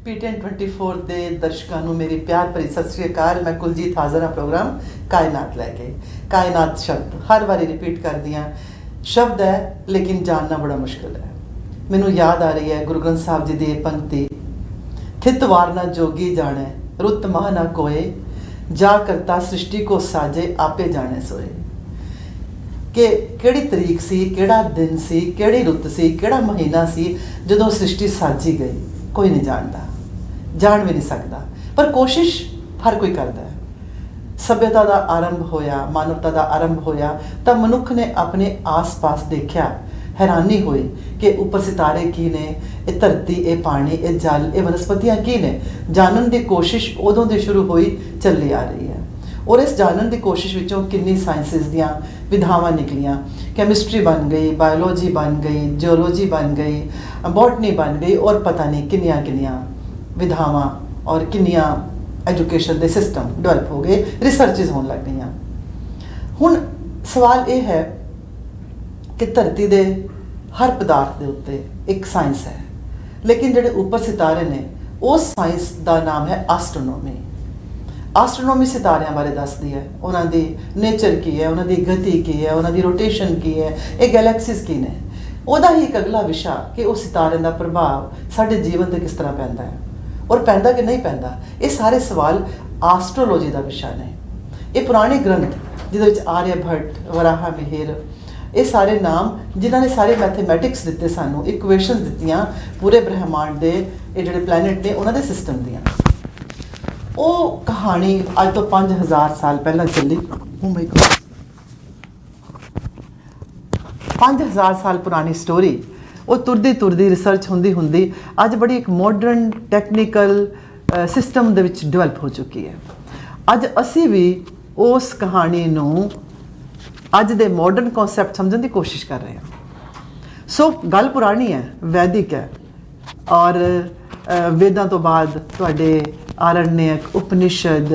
PTN 24 ਦੇ ਦਰਸ਼ਕਾਂ ਨੂੰ ਮੇਰੀ ਪਿਆਰ ਭਰੀ ਸਤਿ ਸ੍ਰੀ ਅਕਾਲ। ਮੈਂ ਕੁਲਜੀਤ ਹਾਜ਼ਰ ਹਾਂ ਪ੍ਰੋਗਰਾਮ ਕਾਇਨਾਤ ਲੈ ਕੇ। ਕਾਇਨਾਤ ਸ਼ਬਦ ਹਰ ਵਾਰੀ ਰਿਪੀਟ ਕਰਦੀ ਹਾਂ, ਸ਼ਬਦ ਹੈ ਲੇਕਿਨ ਜਾਣਨਾ ਬੜਾ ਮੁਸ਼ਕਿਲ ਹੈ। ਮੈਨੂੰ ਯਾਦ ਆ ਰਹੀ ਹੈ ਗੁਰੂ ਗ੍ਰੰਥ ਸਾਹਿਬ ਜੀ ਦੀ ਇਹ ਪੰਕਤੀ, ਥਿਤ ਵਾਰ ਨਾ ਜੋਗੀ ਜਾਣੇ ਰੁੱਤ ਮਾਹ ਨਾ ਕੋਏ, ਜਾ ਕਰਤਾ ਸ੍ਰਿਸ਼ਟੀ ਕੋ ਸਾਜੇ ਆਪੇ ਜਾਣੇ ਸੋਏ। ਕਿ ਕਿਹੜੀ ਤਰੀਕ ਸੀ, ਕਿਹੜਾ ਦਿਨ ਸੀ, ਕਿਹੜੀ ਰੁੱਤ ਸੀ, ਕਿਹੜਾ ਮਹੀਨਾ ਸੀ ਜਦੋਂ ਸ੍ਰਿਸ਼ਟੀ ਸਾਜੀ ਗਈ, ਕੋਈ ਨਹੀਂ ਜਾਣਦਾ, ਜਾਣ ਵੀ ਨਹੀਂ ਸਕਦਾ, ਪਰ ਕੋਸ਼ਿਸ਼ ਹਰ ਕੋਈ ਕਰਦਾ ਹੈ। ਸਭਿਅਤਾ ਦਾ ਆਰੰਭ ਹੋਇਆ, ਮਾਨਵਤਾ ਦਾ ਆਰੰਭ ਹੋਇਆ ਤਾਂ ਮਨੁੱਖ ਨੇ ਆਪਣੇ ਆਸ-ਪਾਸ ਦੇਖਿਆ, ਹੈਰਾਨੀ ਹੋਈ ਕਿ ਉੱਪਰ ਸਿਤਾਰੇ ਕੀ ਨੇ, ਇਹ ਧਰਤੀ, ਇਹ ਪਾਣੀ, ਇਹ ਜਲ, ਇਹ ਵਨਸਪਤੀਆਂ ਕੀ ਨੇ। ਜਾਣਨ ਦੀ ਕੋਸ਼ਿਸ਼ ਉਦੋਂ ਦੀ ਸ਼ੁਰੂ ਹੋਈ, ਚੱਲੀ ਆ ਰਹੀ ਹੈ। ਔਰ ਇਸ ਜਾਣਨ ਦੀ ਕੋਸ਼ਿਸ਼ ਵਿੱਚੋਂ ਕਿੰਨੀ ਸਾਇੰਸਿਸ ਦੀਆਂ ਵਿਧਾਵਾਂ ਨਿਕਲੀਆਂ। ਕੈਮਿਸਟਰੀ ਬਣ ਗਈ, ਬਾਇਓਲੋਜੀ ਬਣ ਗਈ, ਜਿਓਲੋਜੀ ਬਣ ਗਈ, ਬੋਟਨੀ ਬਣ ਗਈ, ਔਰ ਪਤਾ ਨਹੀਂ ਕਿੰਨੀਆਂ ਕਿੰਨੀਆਂ ਵਿਧਾਵਾਂ ਔਰ ਕਿੰਨੀਆਂ ਐਜੂਕੇਸ਼ਨ ਦੇ ਸਿਸਟਮ ਡਿਵੈਲਪ ਹੋ ਗਏ, ਰਿਸਰਚਿਸ ਹੋਣ ਲੱਗ ਗਈਆਂ। ਹੁਣ ਸਵਾਲ ਇਹ ਹੈ ਕਿ ਧਰਤੀ ਦੇ ਹਰ ਪਦਾਰਥ ਦੇ ਉੱਤੇ ਇੱਕ ਸਾਇੰਸ ਹੈ, ਲੇਕਿਨ ਜਿਹੜੇ ਉੱਪਰ ਸਿਤਾਰੇ ਨੇ ਉਸ ਸਾਇੰਸ ਦਾ ਨਾਮ ਹੈ ਐਸਟਰੋਨੋਮੀ। ਐਸਟਰੋਨੋਮੀ ਸਿਤਾਰਿਆਂ ਬਾਰੇ ਦੱਸਦੀ ਹੈ, ਉਹਨਾਂ ਦੀ ਨੇਚਰ ਕੀ ਹੈ, ਉਹਨਾਂ ਦੀ ਗਤੀ ਕੀ ਹੈ, ਉਹਨਾਂ ਦੀ ਰੋਟੇਸ਼ਨ ਕੀ ਹੈ, ਇਹ ਗੈਲੈਕਸੀਜ਼ ਕੀ ਨੇ। ਉਹਦਾ ਹੀ ਇੱਕ ਅਗਲਾ ਵਿਸ਼ਾ ਕਿ ਉਹ ਸਿਤਾਰਿਆਂ ਦਾ ਪ੍ਰਭਾਵ ਸਾਡੇ ਜੀਵਨ 'ਤੇ ਕਿਸ ਤਰ੍ਹਾਂ ਪੈਂਦਾ ਹੈ, ਔਰ ਪੈਂਦਾ ਕਿ ਨਹੀਂ ਪੈਂਦਾ। ਇਹ ਸਾਰੇ ਸਵਾਲ ਐਸਟਰੋਲੋਜੀ ਦਾ ਵਿਸ਼ਾ ਨੇ। ਇਹ ਪੁਰਾਣੇ ਗ੍ਰੰਥ ਜਿਹਦੇ ਵਿੱਚ ਆਰਿਆ ਭੱਟ, ਵਰਾਹਾ ਮਿਹਿਰ, ਇਹ ਸਾਰੇ ਨਾਮ ਜਿਨ੍ਹਾਂ ਨੇ ਸਾਰੇ ਮੈਥੇਮੈਟਿਕਸ ਦਿੱਤੇ, ਸਾਨੂੰ ਇਕੁਏਸ਼ਨਸ ਦਿੱਤੀਆਂ ਪੂਰੇ ਬ੍ਰਹਿਮੰਡ ਦੇ, ਇਹ ਜਿਹੜੇ ਪਲੈਨਟ ਨੇ ਉਹਨਾਂ ਦੇ ਸਿਸਟਮ ਦੀਆਂ। ਉਹ ਕਹਾਣੀ ਅੱਜ ਤੋਂ 5000 ਸਾਲ ਪਹਿਲਾਂ ਚੱਲੀ। ਓ ਮਾਈ ਗॉड, 5000 ਸਾਲ ਪੁਰਾਣੀ ਸਟੋਰੀ, ਉਹ ਤੁਰਦੀ ਤੁਰਦੀ ਰਿਸਰਚ ਹੁੰਦੀ ਹੁੰਦੀ ਅੱਜ ਬੜੀ ਇੱਕ ਮਾਡਰਨ ਟੈਕਨੀਕਲ ਸਿਸਟਮ ਦੇ ਵਿੱਚ ਡਿਵੈਲਪ ਹੋ ਚੁੱਕੀ ਹੈ। ਅੱਜ ਅਸੀਂ ਵੀ ਉਸ ਕਹਾਣੀ ਨੂੰ ਅੱਜ ਦੇ ਮਾਡਰਨ ਕਨਸੈਪਟ ਸਮਝਣ ਦੀ ਕੋਸ਼ਿਸ਼ ਕਰ ਰਹੇ ਹਾਂ। ਸੋ ਗੱਲ ਪੁਰਾਣੀ ਹੈ, ਵੈਦਿਕ ਹੈ, ਔਰ ਵੇਦਾਂ ਤੋਂ ਬਾਅਦ ਤੁਹਾਡੇ ਆਰਣਯਕ, ਉਪਨਿਸ਼ਦ,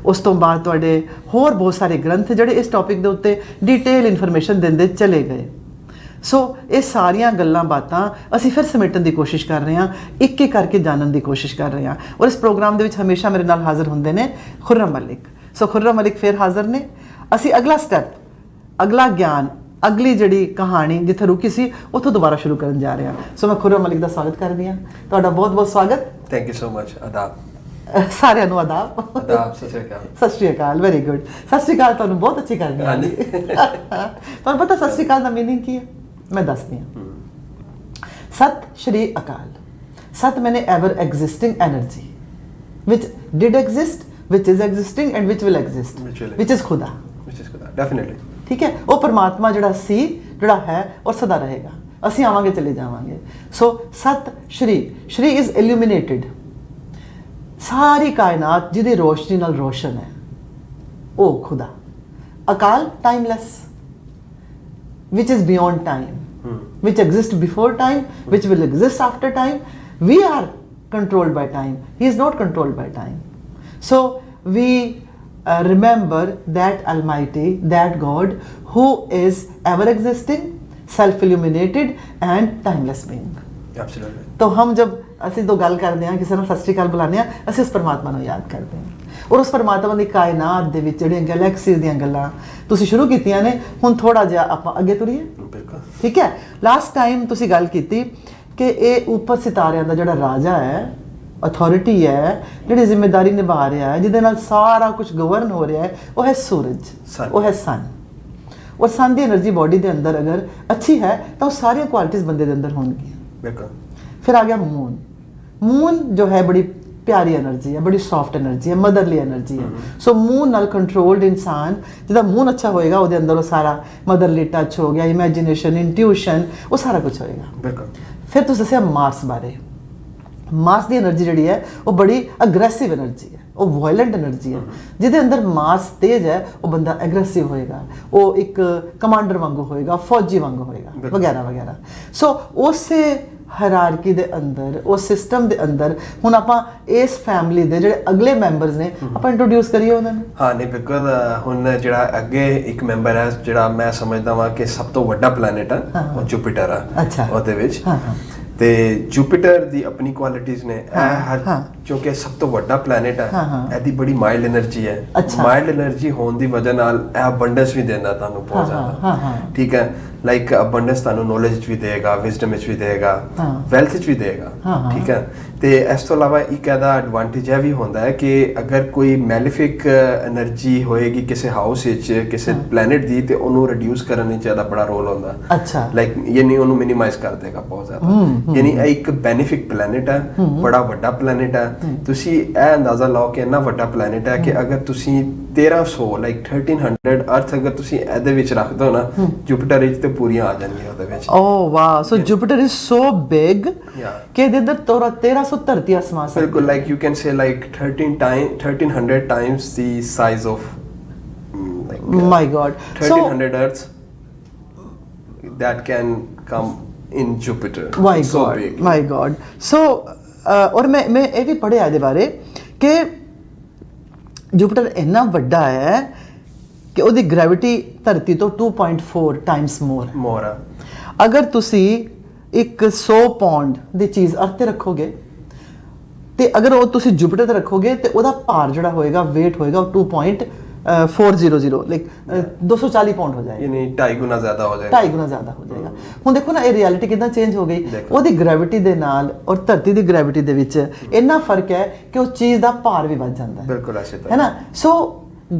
ਉਸ ਤੋਂ ਬਾਅਦ ਤੁਹਾਡੇ ਹੋਰ ਬਹੁਤ ਸਾਰੇ ਗ੍ਰੰਥ ਜਿਹੜੇ ਇਸ ਟੌਪਿਕ ਦੇ ਉੱਤੇ ਡਿਟੇਲ ਇਨਫੋਰਮੇਸ਼ਨ ਦਿੰਦੇ ਚਲੇ ਗਏ। ਸੋ ਇਹ ਸਾਰੀਆਂ ਗੱਲਾਂ ਬਾਤਾਂ ਅਸੀਂ ਫਿਰ ਸਮੇਟਣ ਦੀ ਕੋਸ਼ਿਸ਼ ਕਰ ਰਹੇ ਹਾਂ, ਇੱਕ ਇੱਕ ਕਰਕੇ ਜਾਣਨ ਦੀ ਕੋਸ਼ਿਸ਼ ਕਰ ਰਹੇ ਹਾਂ। ਔਰ ਇਸ ਪ੍ਰੋਗਰਾਮ ਦੇ ਵਿੱਚ ਹਮੇਸ਼ਾ ਮੇਰੇ ਨਾਲ ਹਾਜ਼ਰ ਹੁੰਦੇ ਨੇ ਖੁਰਮ ਮਲਿਕ। ਸੋ ਖੁਰਮ ਮਲਿਕ ਫਿਰ ਹਾਜ਼ਰ ਨੇ। ਅਸੀਂ ਅਗਲਾ ਸਟੈਪ, ਅਗਲਾ ਗਿਆਨ, ਅਗਲੀ ਜਿਹੜੀ ਕਹਾਣੀ ਜਿੱਥੇ ਰੁਕੀ ਸੀ ਉੱਥੋਂ ਦੁਬਾਰਾ ਸ਼ੁਰੂ ਕਰਨ ਜਾ ਰਹੇ ਹਾਂ। ਸੋ ਮੈਂ ਖੁਰਮ ਮਲਿਕ ਦਾ ਸਵਾਗਤ ਕਰਦੀ ਹਾਂ। ਤੁਹਾਡਾ ਬਹੁਤ ਬਹੁਤ ਸਵਾਗਤ। Thank you so much. ਆਦਾਬ ਸਾਰਿਆਂ ਨੂੰ ਆਦਾਬ। ਆਦਾਬ, ਸਤਿ ਸ਼੍ਰੀ ਅਕਾਲ। ਸਤਿ ਸ਼੍ਰੀ ਅਕਾਲ, ਵੈਰੀ ਗੁੱਡ। ਸਤਿ ਸ਼੍ਰੀ ਅਕਾਲ ਤੁਹਾਨੂੰ ਬਹੁਤ ਅੱਛੀ ਕਰਨੀ ਹੈ। ਤੁਹਾਨੂੰ ਪਤਾ ਸਤਿ ਸ਼੍ਰੀ ਅਕਾਲ ਦਾ ਮੀਨਿੰਗ ਕੀ ਹੈ? ਮੈਂ ਦੱਸਦੀ ਹਾਂ। ਸਤਿ ਸ਼੍ਰੀ ਅਕਾਲ, ਸਤ ਮੈਨੇ ever existing energy which did exist, which is existing and which will exist, which is ਖੁਦਾ। ਡੈਫੀਨਿਟਲੀ, ਠੀਕ ਹੈ। ਉਹ ਪਰਮਾਤਮਾ ਜਿਹੜਾ ਸੀ, ਜਿਹੜਾ ਹੈ ਔਰ ਸਦਾ ਰਹੇਗਾ। ਅਸੀਂ ਆਵਾਂਗੇ, ਚਲੇ ਜਾਵਾਂਗੇ। ਸੋ ਸਤ ਸ਼੍ਰੀ, ਸ਼੍ਰੀ ਇਜ਼ ਇਲੂਮੀਨੇਟਿਡ। ਸਾਰੀ ਕਾਇਨਾਤ ਜਿਹਦੀ ਰੋਸ਼ਨੀ ਨਾਲ ਰੋਸ਼ਨ ਹੈ, ਉਹ ਖੁਦਾ। ਅਕਾਲ, ਟਾਈਮਲੈਸ, which is beyond time, which exists before time, which will exist after time. We are controlled by time. He is not controlled by time. So we remember that Almighty, that God who is ever existing, self-illuminated and timeless being. Absolutely. तो हम जब ਅਸੀਂ ਦੋ ਗੱਲ ਕਰਦੇ ਹਾਂ, ਕਿਸੇ ਨੂੰ ਸਤਿ ਸ਼੍ਰੀ ਅਕਾਲ ਬੁਲਾਉਂਦੇ ਹਾਂ, ਅਸੀਂ ਉਸ ਪਰਮਾਤਮਾ ਨੂੰ ਯਾਦ ਕਰਦੇ ਹਾਂ। ਔਰ ਉਸ ਪਰਮਾਤਮਾ ਦੀ ਕਾਇਨਾਤ ਦੇ ਵਿੱਚ ਜਿਹੜੀਆਂ ਗੈਲੈਕਸੀਜ਼ ਦੀਆਂ ਗੱਲਾਂ ਤੁਸੀਂ ਸ਼ੁਰੂ ਕੀਤੀਆਂ ਨੇ, ਹੁਣ ਥੋੜ੍ਹਾ ਜਿਹਾ ਆਪਾਂ ਅੱਗੇ ਤੁਰੀਏ। ਬਿਲਕੁਲ, ਠੀਕ ਹੈ। ਲਾਸਟ ਟਾਈਮ ਤੁਸੀਂ ਗੱਲ ਕੀਤੀ ਕਿ ਇਹ ਉੱਪਰ ਸਿਤਾਰਿਆਂ ਦਾ ਜਿਹੜਾ ਰਾਜਾ ਹੈ, ਅਥਾਰਟੀ ਹੈ, ਜਿਹੜੀ ਜ਼ਿੰਮੇਵਾਰੀ ਨਿਭਾ ਰਿਹਾ ਹੈ, ਜਿਹਦੇ ਨਾਲ ਸਾਰਾ ਕੁਝ ਗਵਰਨ ਹੋ ਰਿਹਾ ਹੈ, ਉਹ ਹੈ ਸੂਰਜ, ਉਹ ਹੈ ਸਨ। ਔਰ ਸਨ ਦੀ ਐਨਰਜੀ ਬਾਡੀ ਦੇ ਅੰਦਰ ਅਗਰ ਅੱਛੀ ਹੈ ਤਾਂ ਉਹ ਸਾਰੀਆਂ ਕੁਆਲਿਟੀਜ਼ ਬੰਦੇ ਦੇ ਅੰਦਰ ਹੋਣਗੀਆਂ। ਬਿਲਕੁਲ। ਫਿਰ ਆ ਗਿਆ ਮੂਨ। ਮੂਨ ਜੋ ਹੈ ਬੜੀ ਪਿਆਰੀ ਐਨਰਜੀ ਹੈ, ਬੜੀ ਸੌਫਟ ਐਨਰਜੀ ਹੈ, ਮਦਰਲੀ ਐਨਰਜੀ ਹੈ। ਸੋ ਮੂਨ ਨਾਲ ਕੰਟਰੋਲਡ ਇਨਸਾਨ, ਜਿਹਦਾ ਮੂਨ ਅੱਛਾ ਹੋਏਗਾ ਉਹਦੇ ਅੰਦਰ ਉਹ ਸਾਰਾ ਮਦਰਲੀ ਟੱਚ ਹੋ ਗਿਆ, ਇਮੈਜੀਨੇਸ਼ਨ, ਇੰਟਿਊਸ਼ਨ, ਉਹ ਸਾਰਾ ਕੁਝ ਹੋਏਗਾ। ਬਿਲਕੁਲ। ਫਿਰ ਤੁਸੀਂ ਦੱਸਿਆ ਮਾਰਸ ਬਾਰੇ। ਮਾਰਸ ਦੀ ਐਨਰਜੀ ਜਿਹੜੀ ਹੈ ਉਹ ਬੜੀ ਅਗਰੈਸਿਵ ਐਨਰਜੀ ਹੈ, ਉਹ ਵਾਇਲੈਂਟ ਐਨਰਜੀ ਹੈ। ਜਿਹਦੇ ਅੰਦਰ ਮਾਰਸ ਤੇਜ਼ ਹੈ ਉਹ ਬੰਦਾ ਐਗਰੈਸਿਵ ਹੋਏਗਾ, ਉਹ ਇੱਕ ਕਮਾਂਡਰ ਵਾਂਗੂ ਹੋਏਗਾ, ਫੌਜੀ ਵਾਂਗੂ ਹੋਏਗਾ, ਵਗੈਰਾ ਵਗੈਰਾ। ਸੋ ਉਸੇ ਹਾਇਰਾਰਕੀ ਦੇ ਅੰਦਰ, ਉਸ ਸਿਸਟਮ ਦੇ ਅੰਦਰ ਹੁਣ ਆਪਾਂ ਇਸ ਫੈਮਿਲੀ ਦੇ ਜਿਹੜੇ ਅਗਲੇ ਮੈਂਬਰਸ ਨੇ ਆਪਾਂ ਇੰਟਰੋਡਿਊਸ ਕਰੀਏ ਉਹਨਾਂ ਨੂੰ। ਹਾਂ, ਨਹੀਂ ਬਿਲਕੁਲ। ਹੁਣ ਜਿਹੜਾ ਅੱਗੇ ਇੱਕ ਮੈਂਬਰ ਹੈ ਜਿਹੜਾ ਮੈਂ ਸਮਝਦਾ ਵਾਂ ਕਿ ਸਭ ਤੋਂ ਵੱਡਾ ਪਲੈਨਟ ਆ, ਉਹ ਜੁਪੀਟਰ ਆ। ਅੱਛਾ। ਉਹਦੇ ਵਿੱਚ ਤੇ ਜੁਪੀਟਰ ਦੀ ਆਪਣੀ ਕੁਆਲਿਟੀਆਂ ਨੇ ਹਾਂ। ਕਿਉਂਕਿ ਸਭ ਤੋਂ ਵੱਡਾ ਪਲੈਨਟ ਹੈ, ਹਾਂ। ਇਹਦੀ ਬੜੀ ਮਾਈਲਡ એનર્ਜੀ ਹੈ। ਅੱਛਾ। ਮਾਈਲਡ એનર્ਜੀ ਹੋਣ ਦੀ ਵਜ੍ਹਾ ਨਾਲ ਇਹ ਅਬੰਡੈਂਸ ਵੀ ਦਿੰਦਾ ਤੁਹਾਨੂੰ ਬਹੁਤ ਜ਼ਿਆਦਾ। ਠੀਕ ਹੈ, ਲਾਈਕ ਅਬੰਡੈਂਸ ਤੁਹਾਨੂੰ ਨੌਲੇਜ ਵੀ ਦੇਗਾ, ਵਿਜ਼ਡਮ ਵਿੱਚ ਵੀ ਦੇਗਾ, ਵੈਲਥ ਵਿੱਚ ਵੀ ਦੇਗਾ। ਠੀਕ ਹੈ, ਤੇ ਇਸ ਤੋਂ ਇਲਾਵਾ ਇੱਕ ਇਹਦਾ ਐਡਵਾਂਟੇਜ ਇਹ ਵੀ ਹੁੰਦਾ ਹੈ ਕਿ ਅਗਰ ਕੋਈ ਮੈਲੀਫਿਕ એનર્ਜੀ ਹੋਏਗੀ ਕਿਸੇ ਹਾਊਸ ਵਿੱਚ ਕਿਸੇ ਪਲੈਨਟ ਦੀ, ਤੇ ਉਹਨੂੰ ਰਿਡਿਊਸ ਕਰਨ ਵਿੱਚ ਇਹਦਾ ਬੜਾ ਰੋਲ ਹੁੰਦਾ। ਅੱਛਾ। ਲਾਈਕ ਯਾਨੀ ਉਹਨੂੰ ਮਿਨੀਮਾਈਜ਼ ਕਰ ਦੇਗਾ ਬਹੁਤ ਜ਼ਿਆਦਾ। ਯਾਨੀ ਇਹ ਇੱਕ ਬੈਨੀਫਿਕ ਪਲੈਨਟ ਹੈ, ਬੜਾ ਵੱਡਾ ਪਲੈਨਟ ਹੈ। ਤੁਸੀਂ ਇਹ ਅੰਦਾਜ਼ਾ ਲਾਓ ਕਿ ਇੰਨਾ ਵੱਡਾ ਪਲੈਨਟ ਹੈ ਕਿ ਅਗਰ ਤੁਸੀਂ 1300 ਲਾਈਕ 1300 ਅਰਥ ਅਗਰ ਤੁਸੀਂ ਇਹਦੇ ਵਿੱਚ ਰੱਖ ਦੋ ਨਾ, ਜੁਪੀਟਰ ਵਿੱਚ ਤੇ ਪੂਰੀਆਂ ਆ ਜਾਣਗੀਆਂ ਉਹਦੇ ਵਿੱਚ। Oh wow, so Jupiter is so big ਕਿ ਇਹਦੇ ਅੰਦਰ 1300 ਧਰਤੀ ਆਸਮਾਨ ਸਨ। ਬਿਲਕੁਲ, like you can say like 1300 times ਦੀ size of my god 1300 earths that can come in Jupiter. My so God, big. my God. So और मैं ये भी पढ़िया ਇਹਦੇ ਬਾਰੇ ਕਿ ਜੁਪੀਟਰ ਇੰਨਾ ਵੱਡਾ ਹੈ ਕਿ ਉਹਦੀ ਗ੍ਰੈਵਿਟੀ ਧਰਤੀ ਤੋਂ 2.4 ਟਾਈਮਸ ਮੋਰ ਆ। ਅਗਰ ਤੁਸੀਂ ਇੱਕ 100 ਪੌਂਡ ਦੀ ਚੀਜ਼ ਅਰਥ ਤੇ ਰੱਖੋਗੇ ਤੇ ਅਗਰ ਉਹ ਤੁਸੀਂ ਜੁਪੀਟਰ ਤੇ ਰੱਖੋਗੇ ਤੇ ਉਹਦਾ ਭਾਰ ਜਿਹੜਾ ਹੋਏਗਾ, weight ਹੋਏਗਾ, ਉਹ 2.400 ਲਾਈਕ 240 ਪੌਂਡ ਹੋ ਜਾਏਗਾ। ਯਾਨੀ 2.5 ਗੁਣਾ ਜ਼ਿਆਦਾ ਹੋ ਜਾਏਗਾ। 2.5 ਗੁਣਾ ਜ਼ਿਆਦਾ ਹੋ ਜਾਏਗਾ। ਹੁਣ ਦੇਖੋ ਨਾ, ਇਹ ਰਿਐਲਿਟੀ ਕਿਦਾਂ ਚੇਂਜ ਹੋ ਗਈ। ਉਹਦੀ ਗ੍ਰੈਵਿਟੀ ਦੇ ਨਾਲ ਔਰ ਧਰਤੀ ਦੀ ਗ੍ਰੈਵਿਟੀ ਦੇ ਵਿੱਚ ਇੰਨਾ ਫਰਕ ਹੈ ਕਿ ਉਸ ਚੀਜ਼ ਦਾ ਭਾਰ ਵੀ ਵੱਧ ਜਾਂਦਾ ਹੈ। ਬਿਲਕੁਲ ਐਸੇ ਤਰ੍ਹਾਂ, ਹੈ ਨਾ। ਸੋ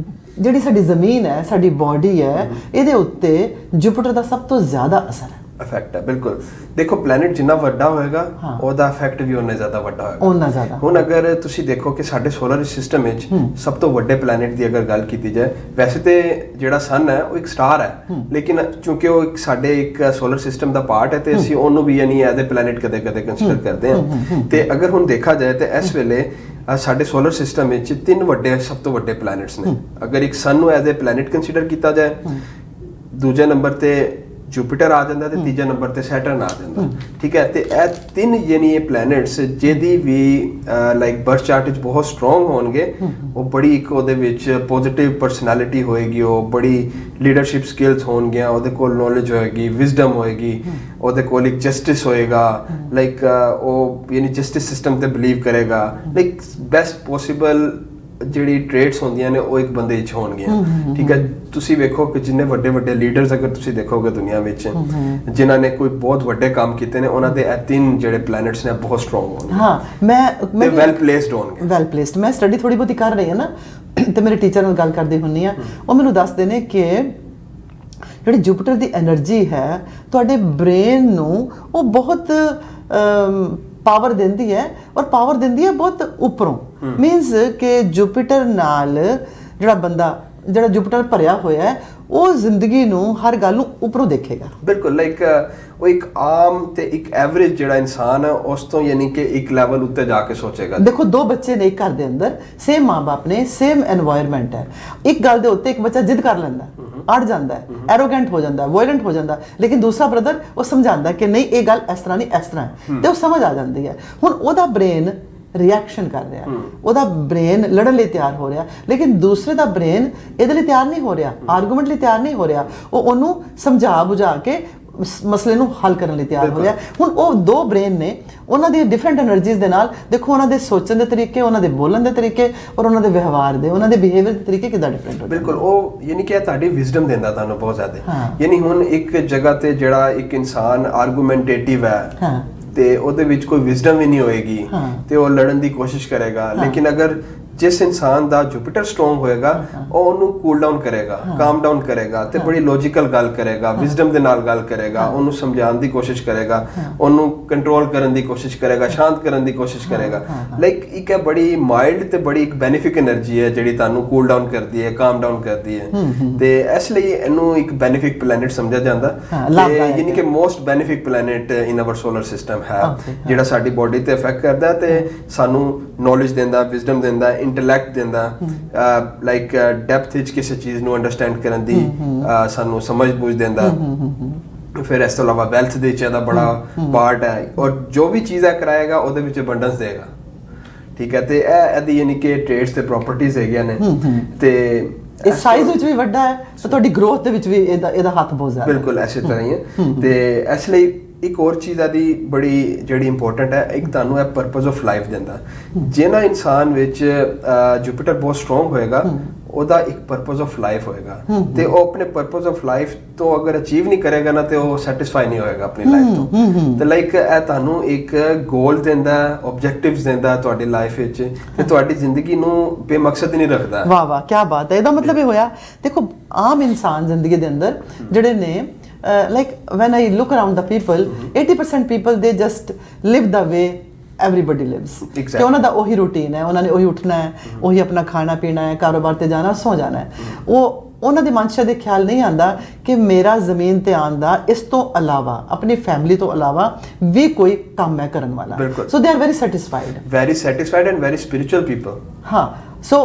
ਜਿਹੜੀ ਸਾਡੀ ਜ਼ਮੀਨ ਹੈ, ਸਾਡੀ ਬਾਡੀ ਹੈ, ਇਹਦੇ ਉੱਤੇ ਜੁਪੀਟਰ ਦਾ ਸਭ ਤੋਂ ਜ਼ਿਆਦਾ ਅਸਰ ਹੈ, ਇਫੈਕਟ ਹੈ। ਬਿਲਕੁਲ, ਦੇਖੋ ਪਲੈਨਟ ਜਿੰਨਾ ਵੱਡਾ ਹੋਏਗਾ ਉਹਦਾ ਇਫੈਕਟ ਵੀ ਉਨਾ ਜ਼ਿਆਦਾ ਵੱਡਾ ਹੋਏਗਾ। ਉਨਾ ਜ਼ਿਆਦਾ। ਹੁਣ ਅਗਰ ਤੁਸੀਂ ਦੇਖੋ ਕਿ ਸਾਡੇ ਸੋਲਰ ਸਿਸਟਮ ਵਿੱਚ ਸਭ ਤੋਂ ਵੱਡੇ ਪਲੈਨਟ ਦੀ ਅਗਰ ਗੱਲ ਕੀਤੀ ਜਾਏ, ਵੈਸੇ ਤੇ ਜਿਹੜਾ ਸਨ ਹੈ ਉਹ ਇੱਕ ਸਟਾਰ ਹੈ, ਲੇਕਿਨ ਕਿਉਂਕਿ ਉਹ ਇੱਕ ਸਾਡੇ ਇੱਕ ਸੋਲਰ ਸਿਸਟਮ ਦਾ ਪਾਰਟ ਹੈ ਤੇ ਅਸੀਂ ਉਹਨੂੰ ਵੀ ਯਾਨੀ ਐਜ਼ ਅ ਪਲੈਨਟ ਕਦੇ ਕਦੇ ਕੰਸੀਡਰ ਕਰਦੇ ਹਾਂ। ਤੇ ਅਗਰ ਹੁਣ ਦੇਖਾ ਜਾਏ ਤੇ ਇਸ ਵੇਲੇ ਸਾਡੇ ਸੋਲਰ ਸਿਸਟਮ ਵਿੱਚ 3 ਸਭ ਤੋਂ ਵੱਡੇ ਪਲੈਨਟਸ ਨੇ। ਅਗਰ ਇੱਕ ਸਨ ਨੂੰ ਐਜ਼ ਅ ਪਲੈਨਟ ਕੰਸੀਡਰ ਕੀਤਾ ਜਾਏ, ਦੂਜੇ ਨੰਬਰ ਤੇ ਜੁਪੀਟਰ ਆ ਜਾਂਦਾ ਤੇ ਤੀਜੇ ਨੰਬਰ ਤੇ ਸੈਟਰਨ ਆ ਜਾਂਦਾ। ਠੀਕ ਹੈ, ਤੇ ਇਹ 3 ਯਾਨੀ ਇਹ ਪਲੈਨਟਸ ਜਿਹਦੀ ਵੀ ਲਾਈਕ ਬਰਥ ਚਾਰਟ ਵਿੱਚ ਬਹੁਤ ਸਟਰੋਂਗ ਹੋਣਗੇ, ਉਹ ਬੜੀ ਇੱਕ ਉਹਦੇ ਵਿੱਚ ਪੋਜ਼ਿਟਿਵ ਪਰਸਨੈਲਿਟੀ ਹੋਏਗੀ, ਉਹ ਬੜੀ ਲੀਡਰਸ਼ਿਪ ਸਕਿੱਲਸ ਹੋਣਗੀਆਂ, ਉਹਦੇ ਕੋਲ ਨੌਲੇਜ ਹੋਏਗੀ, ਵਿਜ਼ਡਮ ਹੋਏਗੀ, ਉਹਦੇ ਕੋਲ ਇੱਕ ਜਸਟਿਸ ਹੋਏਗਾ, ਲਾਈਕ ਉਹ ਯਾਨੀ ਜਸਟਿਸ ਸਿਸਟਮ ਤੇ ਬਿਲੀਵ ਕਰੇਗਾ, ਲਾਈਕ ਬੈਸਟ ਪੋਸੀਬਲ ਜਿਹੜੀ ਟ੍ਰੇਟਸ ਹੁੰਦੀਆਂ ਨੇ ਉਹ ਇੱਕ ਬੰਦੇ 'ਚ ਹੋਣਗੀਆਂ। ਠੀਕ ਹੈ, ਤੁਸੀਂ ਵੇਖੋ ਕਿ ਜਿੰਨੇ ਵੱਡੇ ਵੱਡੇ ਲੀਡਰਸ ਅਗਰ ਤੁਸੀਂ ਦੇਖੋਗੇ ਦੁਨੀਆ ਵਿੱਚ, ਜਿਨ੍ਹਾਂ ਨੇ ਕੋਈ ਬਹੁਤ ਵੱਡੇ ਕੰਮ ਕੀਤੇ ਨੇ, ਉਹਨਾਂ ਦੇ ਇਹ 3 ਜਿਹੜੇ ਪਲੈਨਟਸ ਨੇ ਬਹੁਤ ਸਟਰੋਂਗ ਹੋਣਗੇ। ਹਾਂ, ਮੈਂ ਵੈਲ ਪਲੇਸਡ ਹੋਣਗੇ। Well placed. ਮੈਂ ਸਟੱਡੀ ਥੋੜੀ ਬਹੁਤੀ ਕਰ ਰਹੀ ਹਾਂ ਨਾ, ਤੇ ਮੇਰੇ ਟੀਚਰ ਨਾਲ ਗੱਲ ਕਰਦੀ ਹੁੰਨੀ ਆ, ਉਹ ਮੈਨੂੰ ਦੱਸਦੇ ਨੇ ਕਿ ਜਿਹੜੀ ਜੁਪੀਟਰ ਦੀ એનર્ਜੀ ਹੈ ਤੁਹਾਡੇ ਬ੍ਰੇਨ ਨੂੰ ਉਹ ਬਹੁਤ ਪਾਵਰ ਦਿੰਦੀ ਹੈ, ਔਰ ਪਾਵਰ ਦਿੰਦੀ ਹੈ ਬਹੁਤ ਉੱਪਰੋਂ। ਮੀਨਸ ਕਿ ਜੁਪੀਟਰ ਨਾਲ ਜਿਹੜਾ ਜੁਪੀਟਰ ਭਰਿਆ ਹੋਇਆ ਹੈ, ਉਹ ਜ਼ਿੰਦਗੀ ਨੂੰ ਹਰ ਗੱਲ ਨੂੰ ਉੱਪਰੋਂ ਦੇਖੇਗਾ। ਬਿਲਕੁਲ, ਲਾਈਕ ਉਹ ਇੱਕ ਆਮ ਤੇ ਇੱਕ ਐਵਰੇਜ ਜਿਹੜਾ ਇਨਸਾਨ ਹੈ ਉਸ ਤੋਂ ਯਾਨੀ ਕਿ ਇੱਕ ਲੈਵਲ ਉੱਤੇ ਜਾ ਕੇ ਸੋਚੇਗਾ। ਦੇਖੋ, 2 ਬੱਚੇ ਨੇ ਇੱਕ ਘਰ ਦੇ ਅੰਦਰ, ਸੇਮ ਮਾਂ-ਬਾਪ ਨੇ, ਸੇਮ এনवायरमेंट ਹੈ। ਇੱਕ ਗੱਲ ਦੇ ਉੱਤੇ ਇੱਕ ਬੱਚਾ ਜਿੱਦ ਕਰ ਲੈਂਦਾ, ਅੜ ਜਾਂਦਾ ਹੈ, ਐਰੋਗੈਂਟ ਹੋ ਜਾਂਦਾ, ਵਾਇਲੈਂਟ ਹੋ ਜਾਂਦਾ, ਲੇਕਿਨ ਦੂਸਰਾ ਬ੍ਰਦਰ ਉਹ ਸਮਝਾਉਂਦਾ ਕਿ ਨਹੀਂ, ਇਹ ਗੱਲ ਇਸ ਤਰ੍ਹਾਂ ਨਹੀਂ, ਇਸ ਤਰ੍ਹਾਂ ਹੈ, ਤੇ ਉਹ ਸਮਝ ਆ ਜਾਂਦੀ ਹੈ। ਹੁਣ ਉਹਦਾ ਬ੍ਰੇਨ ਰਿਐਕਸ਼ਨ ਕਰ ਰਿਹਾ, ਉਹਦਾ ਬ੍ਰੇਨ ਲੜਨ ਲਈ ਤਿਆਰ ਹੋ ਰਿਹਾ, ਲੇਕਿਨ ਦੂਸਰੇ ਦਾ ਬ੍ਰੇਨ ਇਹਦੇ ਲਈ ਤਿਆਰ ਨਹੀਂ ਹੋ ਰਿਹਾ, ਆਰਗੂਮੈਂਟ ਲਈ ਤਿਆਰ ਨਹੀਂ ਹੋ ਰਿਹਾ, ਉਹ ਉਹਨੂੰ ਸਮਝਾ ਬੁਝਾ ਕੇ ਮਸਲੇ ਨੂੰ ਹੱਲ ਕਰਨ ਲਈ ਤਿਆਰ ਹੋ ਰਿਹਾ। ਹੁਣ ਉਹ 2 ਬ੍ਰੇਨ ਨੇ, ਉਹਨਾਂ ਦੀ ਡਿਫਰੈਂਟ એનર્ਜੀਜ਼ ਦੇ ਨਾਲ ਦੇਖੋ ਉਹਨਾਂ ਦੇ ਸੋਚਣ ਦੇ ਤਰੀਕੇ, ਉਹਨਾਂ ਦੇ ਬੋਲਣ ਦੇ ਤਰੀਕੇ, ਔਰ ਉਹਨਾਂ ਦੇ ਵਿਵਹਾਰ ਦੇ, ਉਹਨਾਂ ਦੇ ਬਿਹੇਵੀਅਰ ਦੇ ਤਰੀਕੇ ਕਿੱਦਾਂ ਡਿਫਰੈਂਟ ਹੋ। ਬਿਲਕੁਲ, ਉਹ ਯਾਨੀ ਕਿ ਤੁਹਾਡੀ ਵਿਜ਼ਡਮ ਦਿੰਦਾ ਤੁਹਾਨੂੰ ਬਹੁਤ ਜ਼ਿਆਦਾ। ਯਾਨੀ ਹੁਣ ਇੱਕ ਜਗ੍ਹਾ ਤੇ ਜਿਹੜਾ ਇੱਕ ਇਨਸਾਨ ਆਰਗੂਮੈਂਟੇਟਿਵ ਹੈ ਤੇ ਉਹਦੇ ਵਿੱਚ ਕੋਈ ਵਿਜ਼ਡਮ ਵੀ ਨਹੀਂ ਹੋਏਗੀ ਤੇ ਉਹ ਲੜਨ ਦੀ ਕੋਸ਼ਿਸ਼ ਕਰੇਗਾ, ਲੇਕਿਨ ਅਗਰ ਜਿਸ ਇਨਸਾਨ ਦਾ ਜੁਪੀਟਰ ਸਟਰੋਂਗ ਹੋਏਗਾ ਉਹ ਉਹਨੂੰ ਕੂਲ ਡਾਊਨ ਕਰੇਗਾ, ਕਾਮ ਡਾਊਨ ਕਰੇਗਾ ਤੇ ਬੜੀ ਲੌਜੀਕਲ ਗੱਲ ਕਰੇਗਾ, ਵਿਜ਼ਡਮ ਦੇ ਨਾਲ ਗੱਲ ਕਰੇਗਾ, ਉਹਨੂੰ ਸਮਝਾਉਣ ਦੀ ਕੋਸ਼ਿਸ਼ ਕਰੇਗਾ, ਉਹਨੂੰ ਕੰਟਰੋਲ ਕਰਨ ਦੀ ਕੋਸ਼ਿਸ਼ ਕਰੇਗਾ, ਸ਼ਾਂਤ ਕਰਨ ਦੀ ਕੋਸ਼ਿਸ਼ ਕਰੇਗਾ। ਲਾਈਕ ਇੱਕ ਹੈ ਬੜੀ ਮਾਈਲਡ ਤੇ ਬੜੀ ਇੱਕ ਬੈਨੀਫਿਕ એનર્ਜੀ ਹੈ ਜਿਹੜੀ ਤੁਹਾਨੂੰ ਕੂਲ ਡਾਊਨ ਕਰਦੀ ਹੈ, ਕਾਮ ਡਾਊਨ ਕਰਦੀ ਹੈ, ਤੇ ਇਸ ਲਈ ਇਹਨੂੰ ਇੱਕ ਬੈਨੀਫਿਕ ਪਲੈਨਟ ਸਮਝਿਆ ਜਾਂਦਾ। ਯਾਨੀ ਕਿ most benefic planet in our solar system ਹੈ, ਜਿਹੜਾ ਸਾਡੀ ਬਾਡੀ ਤੇ ਇਫੈਕਟ ਕਰਦਾ ਤੇ ਸਾਨੂੰ ਨੌਲੇਜ ਦਿੰਦਾ, ਵਿਜ਼ਡਮ ਦਿੰਦਾ, ਇੰਟੈਲੈਕਟ ਦਿੰਦਾ, ਲਾਈਕ ਡੈਪਥ ਵਿੱਚ ਕਿਸੇ ਚੀਜ਼ ਨੂੰ ਅੰਡਰਸਟੈਂਡ ਕਰਨ ਦੀ ਸਾਨੂੰ ਸਮਝ ਬੂਝ ਦਿੰਦਾ। ਫਿਰ ਇਸ ਤੋਂ ਇਲਾਵਾ ਵੈਲਥ ਦੇ ਵਿੱਚ ਇਹਦਾ ਬੜਾ ਪਾਰਟ ਹੈ, ਔਰ ਜੋ ਵੀ ਚੀਜ਼ ਹੈ ਕਰਾਏਗਾ ਉਹਦੇ ਵਿੱਚ ਅਬੰਡੈਂਸ ਦੇਗਾ। ਠੀਕ ਹੈ, ਤੇ ਇਹ ਇਹਦੀ ਯਾਨੀ ਕਿ ਟ੍ਰੇਡਸ ਤੇ ਪ੍ਰੋਪਰਟੀਜ਼ ਹੈਗੀਆਂ ਨੇ, ਤੇ ਇਹ ਸਾਈਜ਼ ਵਿੱਚ ਵੀ ਵੱਡਾ ਹੈ ਤੇ ਤੁਹਾਡੀ ਗਰੋਥ ਦੇ ਵਿੱਚ ਵੀ ਇਹਦਾ ਹੱਥ ਬਹੁਤ ਜ਼ਿਆਦਾ। ਬਿਲਕੁਲ ਐਸੇ ਤਰ੍ਹਾਂ ਹੀ ਹੈ, ਤੇ ਇਸ ਲਈ ਇੱਕ ਹੋਰ ਚੀਜ਼ ਆਦੀ ਬੜੀ ਜਿਹੜੀ ਇੰਪੋਰਟੈਂਟ ਹੈ, ਇੱਕ ਤੁਹਾਨੂੰ ਇਹ ਪਰਪਸ ਆਫ ਲਾਈਫ ਦਿੰਦਾ। ਜਿਹਨਾਂ ਇਨਸਾਨ ਵਿੱਚ ਜੁਪੀਟਰ ਬਹੁਤ ਸਟਰੋਂਗ ਹੋਏਗਾ, ਉਹਦਾ ਇੱਕ ਪਰਪਸ ਆਫ ਲਾਈਫ ਹੋਏਗਾ, ਤੇ ਉਹ ਆਪਣੇ ਪਰਪਸ ਆਫ ਲਾਈਫ ਤੋਂ ਅਗਰ ਅਚੀਵ ਨਹੀਂ ਕਰੇਗਾ ਨਾ, ਤੇ ਉਹ ਸੈਟੀਸਫਾਈ ਨਹੀਂ ਹੋਏਗਾ ਆਪਣੀ ਲਾਈਫ ਤੋਂ। ਤੇ ਲਾਈਕ ਇਹ ਤੁਹਾਨੂੰ ਇੱਕ ਗੋਲ ਦਿੰਦਾ, ਆਬਜੈਕਟਿਵਸ ਦਿੰਦਾ ਤੁਹਾਡੀ ਲਾਈਫ ਵਿੱਚ, ਤੇ ਤੁਹਾਡੀ ਜ਼ਿੰਦਗੀ ਨੂੰ ਬੇਮਕਸਦ ਨਹੀਂ ਰੱਖਦਾ। ਵਾਹ ਵਾਹ, ਕੀ ਬਾਤ ਹੈ। ਇਹਦਾ ਮਤਲਬ ਇਹ ਹੋਇਆ, ਦੇਖੋ ਆਮ ਇਨਸਾਨ ਜ਼ਿੰਦਗੀ ਦੇ ਅੰਦਰ ਜਿਹੜੇ ਨੇ like when I look around the people, 80% people they just live the way everybody lives। ਕਿ ਉਹਨਾਂ ਦਾ ਉਹੀ ਰੂਟੀਨ ਹੈ, ਉਹਨਾਂ ਨੇ ਉਹੀ ਉੱਠਣਾ ਹੈ, ਉਹੀ ਆਪਣਾ ਖਾਣਾ ਪੀਣਾ ਹੈ, ਕਾਰੋਬਾਰ ਤੇ ਜਾਣਾ, ਸੌ ਜਾਣਾ ਹੈ। ਉਹਨਾਂ ਦੇ ਮਨ 'ਚ ਦੇ ਖਿਆਲ ਨਹੀਂ ਆਉਂਦਾ ਕਿ ਮੇਰਾ ਜ਼ਮੀਨ ਤੇ ਆਉਣ ਦਾ ਇਸ ਤੋਂ ਇਲਾਵਾ, ਆਪਣੀ ਫੈਮਿਲੀ ਤੋਂ ਇਲਾਵਾ ਵੀ ਕੋਈ ਕੰਮ ਹੈ ਕਰਨ ਵਾਲਾ। So they are very satisfied and very spiritual people. ਹਾਂ, so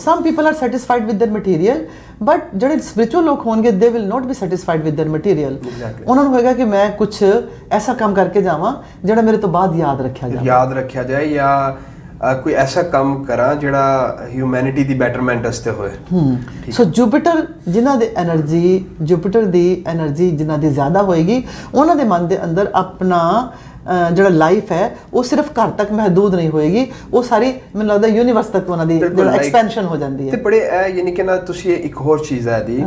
some people are satisfied with their material, but ਜਿਹੜੇ spiritual ਲੋਕ ਹੋਣਗੇ they will not be satisfied with their material। ਉਹਨਾਂ ਨੂੰ ਹੋਏਗਾ ਕਿ ਮੈਂ ਕੁਝ ਐਸਾ ਕੰਮ ਕਰਕੇ ਜਾਵਾਂ ਜਿਹੜਾ ਮੇਰੇ ਤੋਂ ਬਾਅਦ ਯਾਦ ਰੱਖਿਆ ਜਾਏ, ਜਾਂ ਕੋਈ ਐਸਾ ਕੰਮ ਕਰਾਂ ਜਿਹੜਾ ਹਿਊਮੈਨਿਟੀ ਦੀ ਬੈਟਰਮੈਂਟ ਵਾਸਤੇ ਹੋਏ। ਸੋ ਜੁਪੀਟਰ ਜਿਨ੍ਹਾਂ ਦੀ એનર્ਜੀ ਜਿਨ੍ਹਾਂ ਦੀ ਜ਼ਿਆਦਾ ਹੋਏਗੀ, ਉਹਨਾਂ ਦੇ ਮਨ ਦੇ ਅੰਦਰ ਆਪਣਾ ਜਿਹੜਾ ਲਾਈਫ ਹੈ ਉਹ ਸਿਰਫ ਘਰ ਤੱਕ ਮਹਦੂਦ ਨਹੀਂ ਹੋਏਗੀ, ਉਹ ਸਾਰੀ ਮੈਨੂੰ ਲੱਗਦਾ ਯੂਨੀਵਰਸ ਤੱਕ ਉਹਨਾਂ ਦੀ ਐਕਸਪੈਂਸ਼ਨ ਹੋ ਜਾਂਦੀ ਹੈ। ਤੇ ਬੜੇ ਯਾਨੀ ਕਿ ਨਾ ਤੁਸੀਂ ਇੱਕ ਹੋਰ ਚੀਜ਼ ਹੈ ਦੀ,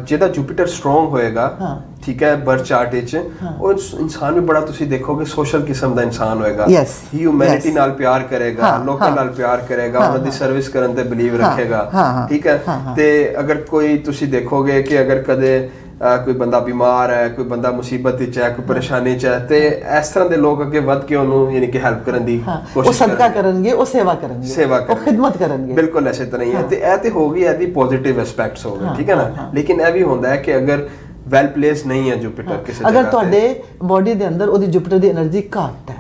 ਜਿਹਦਾ ਜੁਪੀਟਰ ਸਟਰੋਂਗ ਹੋਏਗਾ, ਠੀਕ ਹੈ, ਬਰਥ ਚਾਰਟ ਵਿੱਚ, ਉਹ ਇਨਸਾਨ ਵੀ ਬੜਾ ਤੁਸੀਂ ਦੇਖੋਗੇ ਸੋਸ਼ਲ ਕਿਸਮ ਦਾ ਇਨਸਾਨ ਹੋਏਗਾ। ਹਿਊਮੈਨਿਟੀ ਨਾਲ ਪਿਆਰ ਕਰੇਗਾ, ਲੋਕਾਂ ਨਾਲ ਪਿਆਰ ਕਰੇਗਾ, ਉਹਨਾਂ ਦੀ ਸਰਵਿਸ ਕਰਨ ਤੇ ਬਿਲੀਵ ਰੱਖੇਗਾ, ਠੀਕ ਹੈ। ਤੇ ਅਗਰ ਕੋਈ ਤੁਸੀਂ ਦੇਖੋਗੇ ਕਿ ਅਗਰ ਕਦੇ ਕੋਈ ਬੰਦਾ ਬਿਮਾਰ ਹੈ, ਕੋਈ ਬੰਦਾ ਮੁਸੀਬਤ ਵਿੱਚ ਹੈ, ਕੋਈ ਪਰੇਸ਼ਾਨੀ 'ਚ ਹੈ, ਤੇ ਇਸ ਤਰ੍ਹਾਂ ਦੇ ਲੋਕ ਅੱਗੇ ਵੱਧ ਕੇ ਉਹਨੂੰ ਯਾਨੀ ਕਿ ਹੈਲਪ ਕਰਨ ਦੀ ਕੋਸ਼ਿਸ਼ ਕਰਨਗੇ, ਕਰਨਗੇ, ਉਹ ਸੇਵਾ ਕਰਨਗੇ, ਉਹ ਖਿਦਮਤ ਕਰਨਗੇ। ਬਿਲਕੁਲ ਐਸੇ ਤਰ੍ਹਾਂ ਹੀ ਹੈ। ਤੇ ਇਹ ਤੇ ਹੋ ਗਈ ਇਹਦੀ ਪੋਜ਼ਿਟਿਵ ਐਸਪੈਕਟਸ ਹੋ ਗਏ, ਠੀਕ ਹੈ ਨਾ। ਲੇਕਿਨ ਇਹ ਵੀ ਹੁੰਦਾ ਹੈ ਕਿ ਅਗਰ ਵੈਲ ਪਲੇਸ ਨਹੀਂ ਹੈ ਜੁਪੀਟਰ ਕਿਸੇ ਜਗ੍ਹਾ ਤੇ, ਅਗਰ ਤੁਹਾਡੇ ਬੋਡੀ ਦੇ ਅੰਦਰ ਉਹਦੀ ਜੁਪੀਟਰ ਦੀ એનર્ਜੀ ਘੱਟ ਹੈ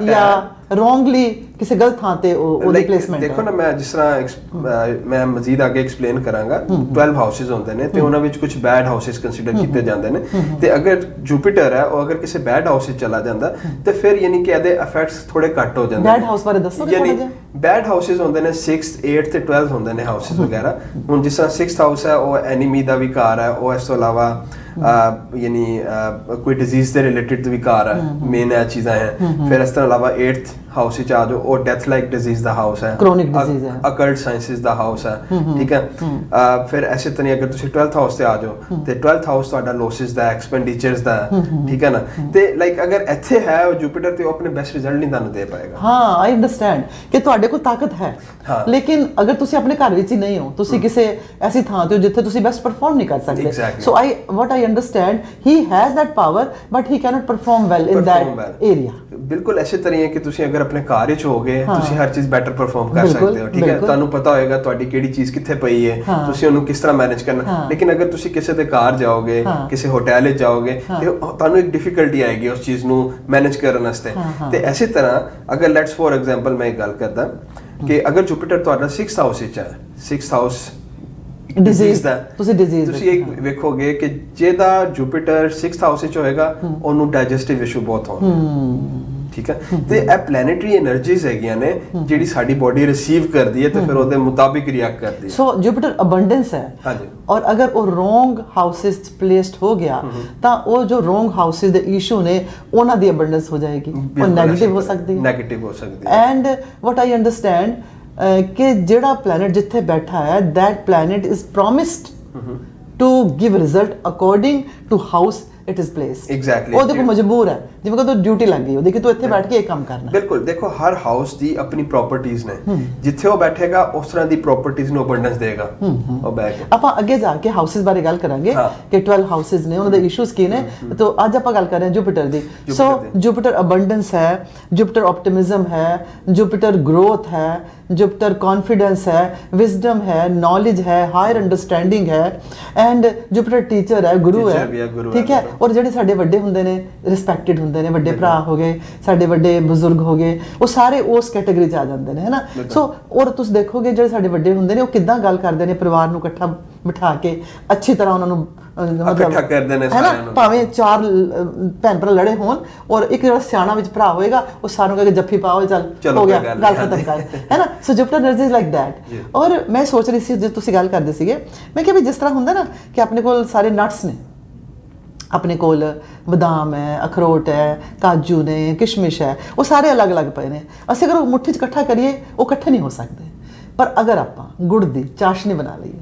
ਜਾਂ ਰੋਂਗਲੀ ਕਿਸੇ ਗਲਤ ਥਾਂ ਤੇ ਉਹਦੀ ਪਲੇਸਮੈਂਟ ਹੈ। ਦੇਖੋ ਨਾ, ਮੈਂ ਜਿਸ ਤਰ੍ਹਾਂ ਮੈਂ ਮਜ਼ੀਦ ਅੱਗੇ ਐਕਸਪਲੇਨ ਕਰਾਂਗਾ, 12 ਹਾਊਸਿਸ ਹੁੰਦੇ ਨੇ ਤੇ ਉਹਨਾਂ ਵਿੱਚ ਕੁਝ ਬੈਡ ਹਾਊਸਿਸ ਕੰਸੀਡਰ ਕੀਤੇ ਜਾਂਦੇ ਨੇ, ਤੇ ਅਗਰ ਜੁਪੀਟਰ ਹੈ ਉਹ ਅਗਰ ਕਿਸੇ ਬੈਡ ਹਾਊਸ ਵਿੱਚ ਚਲਾ ਜਾਂਦਾ ਤੇ ਫਿਰ ਯਾਨੀ ਕਿ ਇਹਦੇ ਇਫੈਕਟਸ ਥੋੜੇ ਘੱਟ ਹੋ ਜਾਂਦੇ ਨੇ। ਬੈਡ ਹਾਊਸ ਬਾਰੇ ਦੱਸੋ। ਯਾਨੀ ਬੈਡ ਹਾਊਸਿਸ ਹੁੰਦੇ ਨੇ 6, 8 ਤੇ 12 ਹੁੰਦੇ ਨੇ ਹਾਊਸਿਸ ਵਗੈਰਾ। ਹੁਣ ਜਿਸ ਤਰ੍ਹਾਂ 6th ਹਾਊਸ ਹੈ ਉਹ ਐਨੀਮੀ ਦਾ ਵੀ ਘਰ ਹੈ, ਉਹ ਇਸ ਤੋਂ ਇਲਾਵਾ ਯਾਨੀ ਕੋਈ ਡਿਜ਼ੀਜ਼ ਦੇ ਰਿਲੇਟਡ ਵੀ ਘਰ ਹੈ, ਮੇਨ ਇਹ ਚੀਜ਼ਾਂ ਹੈ। ਫਿਰ ਇਸ ਤੋਂ ਇਲਾਵਾ 8th ਹਾਊਸ ਵਿੱਚ ਆ ਜਾਓ, ਉਹ ਡੈਥ ਲਾਈਕ ਡਿਜ਼ੀਜ਼ ਦਾ ਹਾਊਸ ਹੈ, ਕ੍ਰੋਨਿਕ ਡਿਜ਼ੀਜ਼ ਹੈ, ਅਕਲਟ ਸਾਇੰਸਿਸ ਦਾ ਹਾਊਸ ਹੈ, ਠੀਕ ਹੈ। ਫਿਰ ਐਸੇ ਤਰ੍ਹਾਂ ਅਗਰ ਤੁਸੀਂ 12th ਹਾਊਸ ਤੇ ਆ ਜਾਓ ਤੇ 12th ਹਾਊਸ ਤੁਹਾਡਾ ਲੋਸਿਸ ਦਾ, ਐਕਸਪੈਂਡੀਚਰਸ ਦਾ, ਠੀਕ ਹੈ ਨਾ। ਤੇ ਲਾਈਕ ਅਗਰ ਇੱਥੇ ਹੈ ਉਹ ਜੁਪੀਟਰ, ਤੇ ਉਹ ਆਪਣੇ ਬੈਸਟ ਰਿਜ਼ਲਟ ਨਹੀਂ ਤੁਹਾਨੂੰ ਦੇ ਪਾਏਗਾ। ਹਾਂ, ਆਈ ਅੰਡਰਸਟੈਂਡ ਕਿ ਤੁਹਾਡੇ ਕੋਲ ਤਾਕਤ ਹੈ, ਲੇਕਿਨ ਅਗਰ ਤੁਸੀਂ ਆਪਣੇ ਘਰ ਵਿੱਚ ਹੀ ਨਹੀਂ ਹੋ, ਤੁਸੀਂ ਕਿਸੇ ਐਸੀ ਥਾਂ ਤੇ ਹੋ ਜਿੱਥੇ ਤੁਸੀਂ ਬੈਸਟ ਪਰਫਾਰਮ ਨਹੀਂ ਕਰ ਸਕਦੇ। ਸੋ what I understand, he has that power but he cannot perform well in that area। ਬਿਲਕੁਲ ਐਸੇ ਤਰ੍ਹਾਂ ਹੈ ਕਿ ਤੁਸੀਂ ਅਗਰ ਆਪਣੇ ਘਰ ਵਿੱਚ ਹੋਗੇ, ਤੁਸੀਂ ਹਰ ਚੀਜ਼ ਬੈਟਰ ਪਰਫਾਰਮ ਕਰ ਸਕਦੇ ਹੋ, ਠੀਕ ਹੈ। ਤੁਹਾਨੂੰ ਪਤਾ ਹੋਏਗਾ ਤੁਹਾਡੀ ਕਿਹੜੀ ਚੀਜ਼ ਕਿੱਥੇ ਪਈ ਹੈ, ਤੁਸੀਂ ਉਹਨੂੰ ਕਿਸ ਤਰ੍ਹਾਂ ਮੈਨੇਜ ਕਰਨਾ। ਲੇਕਿਨ ਅਗਰ ਤੁਸੀਂ ਕਿਸੇ ਦੇ ਘਰ ਜਾਓਗੇ, ਕਿਸੇ ਹੋਟਲ ਵਿੱਚ ਜਾਓਗੇ, ਤੇ ਤੁਹਾਨੂੰ ਇੱਕ ਡਿਫਿਕਲਟੀ ਆਏਗੀ ਉਸ ਚੀਜ਼ ਨੂੰ ਮੈਨੇਜ ਕਰਨ ਵਾਸਤੇ। ਤੇ ਐਸੇ ਤਰ੍ਹਾਂ ਅਗਰ ਲੈਟਸ ਫੋਰ ਐਗਜ਼ਾਮਪਲ ਮੈਂ ਇੱਕ ਗੱਲ ਕਰਦਾ ਕਿ ਅਗਰ ਜੁਪੀਟਰ ਤੁਹਾਡਾ 6th ਹਾਊਸ ਵਿੱਚ ਹੈ, 6th ਹਾਊਸ ਡਿਜ਼ੀਜ਼ ਦਾ, ਤੁਸੀਂ ਇੱਕ ਵੇਖੋਗੇ ਕਿ ਜਿਹਦਾ ਜੁਪੀਟਰ 6th ਹਾਊਸ ਵਿੱਚ ਹੋਏਗਾ ਉਹਨੂੰ ਡਾਈਜੈਸਟਿਵ ਇਸ਼ੂ ਬਹੁਤ ਹੋਣ, ਠੀਕ ਹੈ। ਤੇ ਇਹ ਪਲੈਨੇਟਰੀ એનર્ਜੀਜ਼ ਹੈਗੀਆਂ ਨੇ ਜਿਹੜੀ ਸਾਡੀ ਬੋਡੀ ਰਿਸੀਵ ਕਰਦੀ ਹੈ ਤੇ ਫਿਰ ਉਹਦੇ ਮੁਤਾਬਿਕ ਰਿਐਕਟ ਕਰਦੀ ਹੈ। ਸੋ ਜੁਪੀਟਰ ਅਬੰਡੈਂਸ ਹੈ, ਹਾਂਜੀ। ਔਰ ਅਗਰ ਉਹ ਰੋਂਗ ਹਾਊਸਿਸ ਪਲੇਸਡ ਹੋ ਗਿਆ ਤਾਂ ਉਹ ਜੋ ਰੋਂਗ ਹਾਊਸਿਸ ਦੇ ਇਸ਼ੂ ਨੇ ਉਹਨਾਂ ਦੀ ਅਬੰਡੈਂਸ ਹੋ ਜਾਏਗੀ, ਉਹ ਨੈਗੇਟਿਵ ਹੋ ਸਕਦੀ ਹੈ। ਐਂਡ ਵਾਟ ਆਈ ਅੰਡਰਸਟੈਂਡ ਕਿ ਜਿਹੜਾ ਪਲੈਨਟ ਜਿੱਥੇ ਬੈਠਾ ਹੈ, that planet is promised to give result according to house it is placed। Exactly। ਉਹ ਦੇਖੋ ਮਜਬੂਰ ਹੈ, ਜਿਵੇਂ ਕਿ ਤੂੰ ਡਿਊਟੀ ਲੱਗ ਗਈ ਉਹਦੀ ਕਿ ਤੂੰ ਇੱਥੇ ਬੈਠ ਕੇ ਇਹ ਕੰਮ ਕਰਨਾ। ਬਿਲਕੁਲ, ਦੇਖੋ ਹਰ ਹਾਊਸ ਦੀ ਆਪਣੀ ਪ੍ਰੋਪਰਟੀਜ਼ ਨੇ, ਜਿੱਥੇ ਉਹ ਬੈਠੇਗਾ ਉਸ ਤਰ੍ਹਾਂ ਦੀ ਪ੍ਰੋਪਰਟੀਜ਼ ਨੂੰ ਅਬੰਡੈਂਸ ਦੇਗਾ ਉਹ ਬੈਠ ਕੇ। ਆਪਾਂ ਅੱਗੇ ਜਾ ਕੇ ਹਾਊਸਿਸ ਬਾਰੇ ਗੱਲ ਕਰਾਂਗੇ ਕਿ 12 ਹਾਊਸਿਸ ਨੇ, ਉਹਨਾਂ ਦੇ ਇਸ਼ੂਜ਼ ਕੀ ਨੇ। ਤਾਂ ਅੱਜ ਆਪਾਂ ਗੱਲ ਕਰ ਰਹੇ ਹਾਂ ਜੁਪੀਟਰ ਦੀ। ਸੋ ਜੁਪੀਟਰ ਅਬੰਡੈਂਸ ਹੈ, ਜੁਪੀਟਰ ਆਪਟਿਮਿਜ਼ਮ ਹੈ, ਜੁਪੀਟਰ ਗਰੋਥ ਹੈ, ਜੁਪੀਟਰ ਕੌਨਫੀਡੈਂਸ ਹੈ, ਵਿਜ਼ਡਮ ਹੈ, ਨੌਲੇਜ ਹੈ, ਹਾਇਰ ਅੰਡਰਸਟੈਂਡਿੰਗ ਹੈ, ਐਂਡ ਜੁਪੀਟਰ ਟੀਚਰ ਹੈ, ਗੁਰੂ ਹੈ, ਠੀਕ ਹੈ। ਔਰ ਜਿਹੜੇ ਸਾਡੇ ਵੱਡੇ ਹੁੰਦੇ ਨੇ, ਰਿਸਪੈਕਟਡ ਹੁੰਦੇ ਨੇ, ਵੱਡੇ ਭਰਾ ਹੋ ਗਏ, ਸਾਡੇ ਵੱਡੇ ਬਜ਼ੁਰਗ ਹੋ ਗਏ, ਉਹ ਸਾਰੇ ਉਸ ਕੈਟਾਗਰੀ 'ਚ ਆ ਜਾਂਦੇ ਨੇ, ਹੈ ਨਾ। ਸੋ ਔਰ ਤੁਸੀਂ ਦੇਖੋਗੇ ਜਿਹੜੇ ਸਾਡੇ ਵੱਡੇ ਹੁੰਦੇ ਨੇ ਉਹ ਕਿੱਦਾਂ ਗੱਲ ਕਰਦੇ ਨੇ, ਪਰਿਵਾਰ ਨੂੰ ਇਕੱਠਾ ਬਿਠਾ ਕੇ ਅੱਛੀ ਤਰ੍ਹਾਂ ਉਹਨਾਂ ਨੂੰ ਮਤਲਬ ਕਰਦੇ ਨੇ, ਹੈ ਨਾ। ਭਾਵੇਂ 4 ਭੈਣ ਭਰਾ ਲੜੇ ਹੋਣ ਔਰ ਇੱਕ ਜਿਹੜਾ ਸਿਆਣਾ ਵਿੱਚ ਭਰਾ ਹੋਏਗਾ ਉਹ ਸਾਰਿਆਂ ਨੂੰ ਕਹੇ ਜੱਫੀ ਪਾਓ, ਚੱਲ ਹੋ ਗਿਆ, ਗੱਲ ਖਤਮ ਕਰ, ਹੈ ਨਾ। ਸੋ ਜੁਪੀਟਰ એનર્ਜੀ ਲਾਈਕ ਦੈਟ। ਔਰ ਮੈਂ ਸੋਚ ਰਹੀ ਸੀ, ਜੇ ਤੁਸੀਂ ਗੱਲ ਕਰਦੇ ਸੀਗੇ, ਮੈਂ ਕਿਹਾ ਵੀ ਜਿਸ ਤਰ੍ਹਾਂ ਹੁੰਦਾ ਨਾ ਕਿ ਆਪਣੇ ਕੋਲ ਸਾਰੇ ਨਟਸ ਨੇ, ਆਪਣੇ ਕੋਲ ਬਦਾਮ ਹੈ, ਅਖਰੋਟ ਹੈ, ਕਾਜੂ ਨੇ, ਕਿਸ਼ਮਿਸ਼ ਹੈ, ਉਹ ਸਾਰੇ ਅਲੱਗ-ਅਲੱਗ ਪਏ ਨੇ। ਅਸੀਂ ਅਗਰ ਉਹ ਮੁੱਠੀ 'ਚ ਇਕੱਠਾ ਕਰੀਏ ਉਹ ਇਕੱਠੇ ਨਹੀਂ ਹੋ ਸਕਦੇ, ਪਰ ਅਗਰ ਆਪਾਂ ਗੁੜ ਦੀ ਚਾਸ਼ਨੀ ਬਣਾ ਲਈਏ,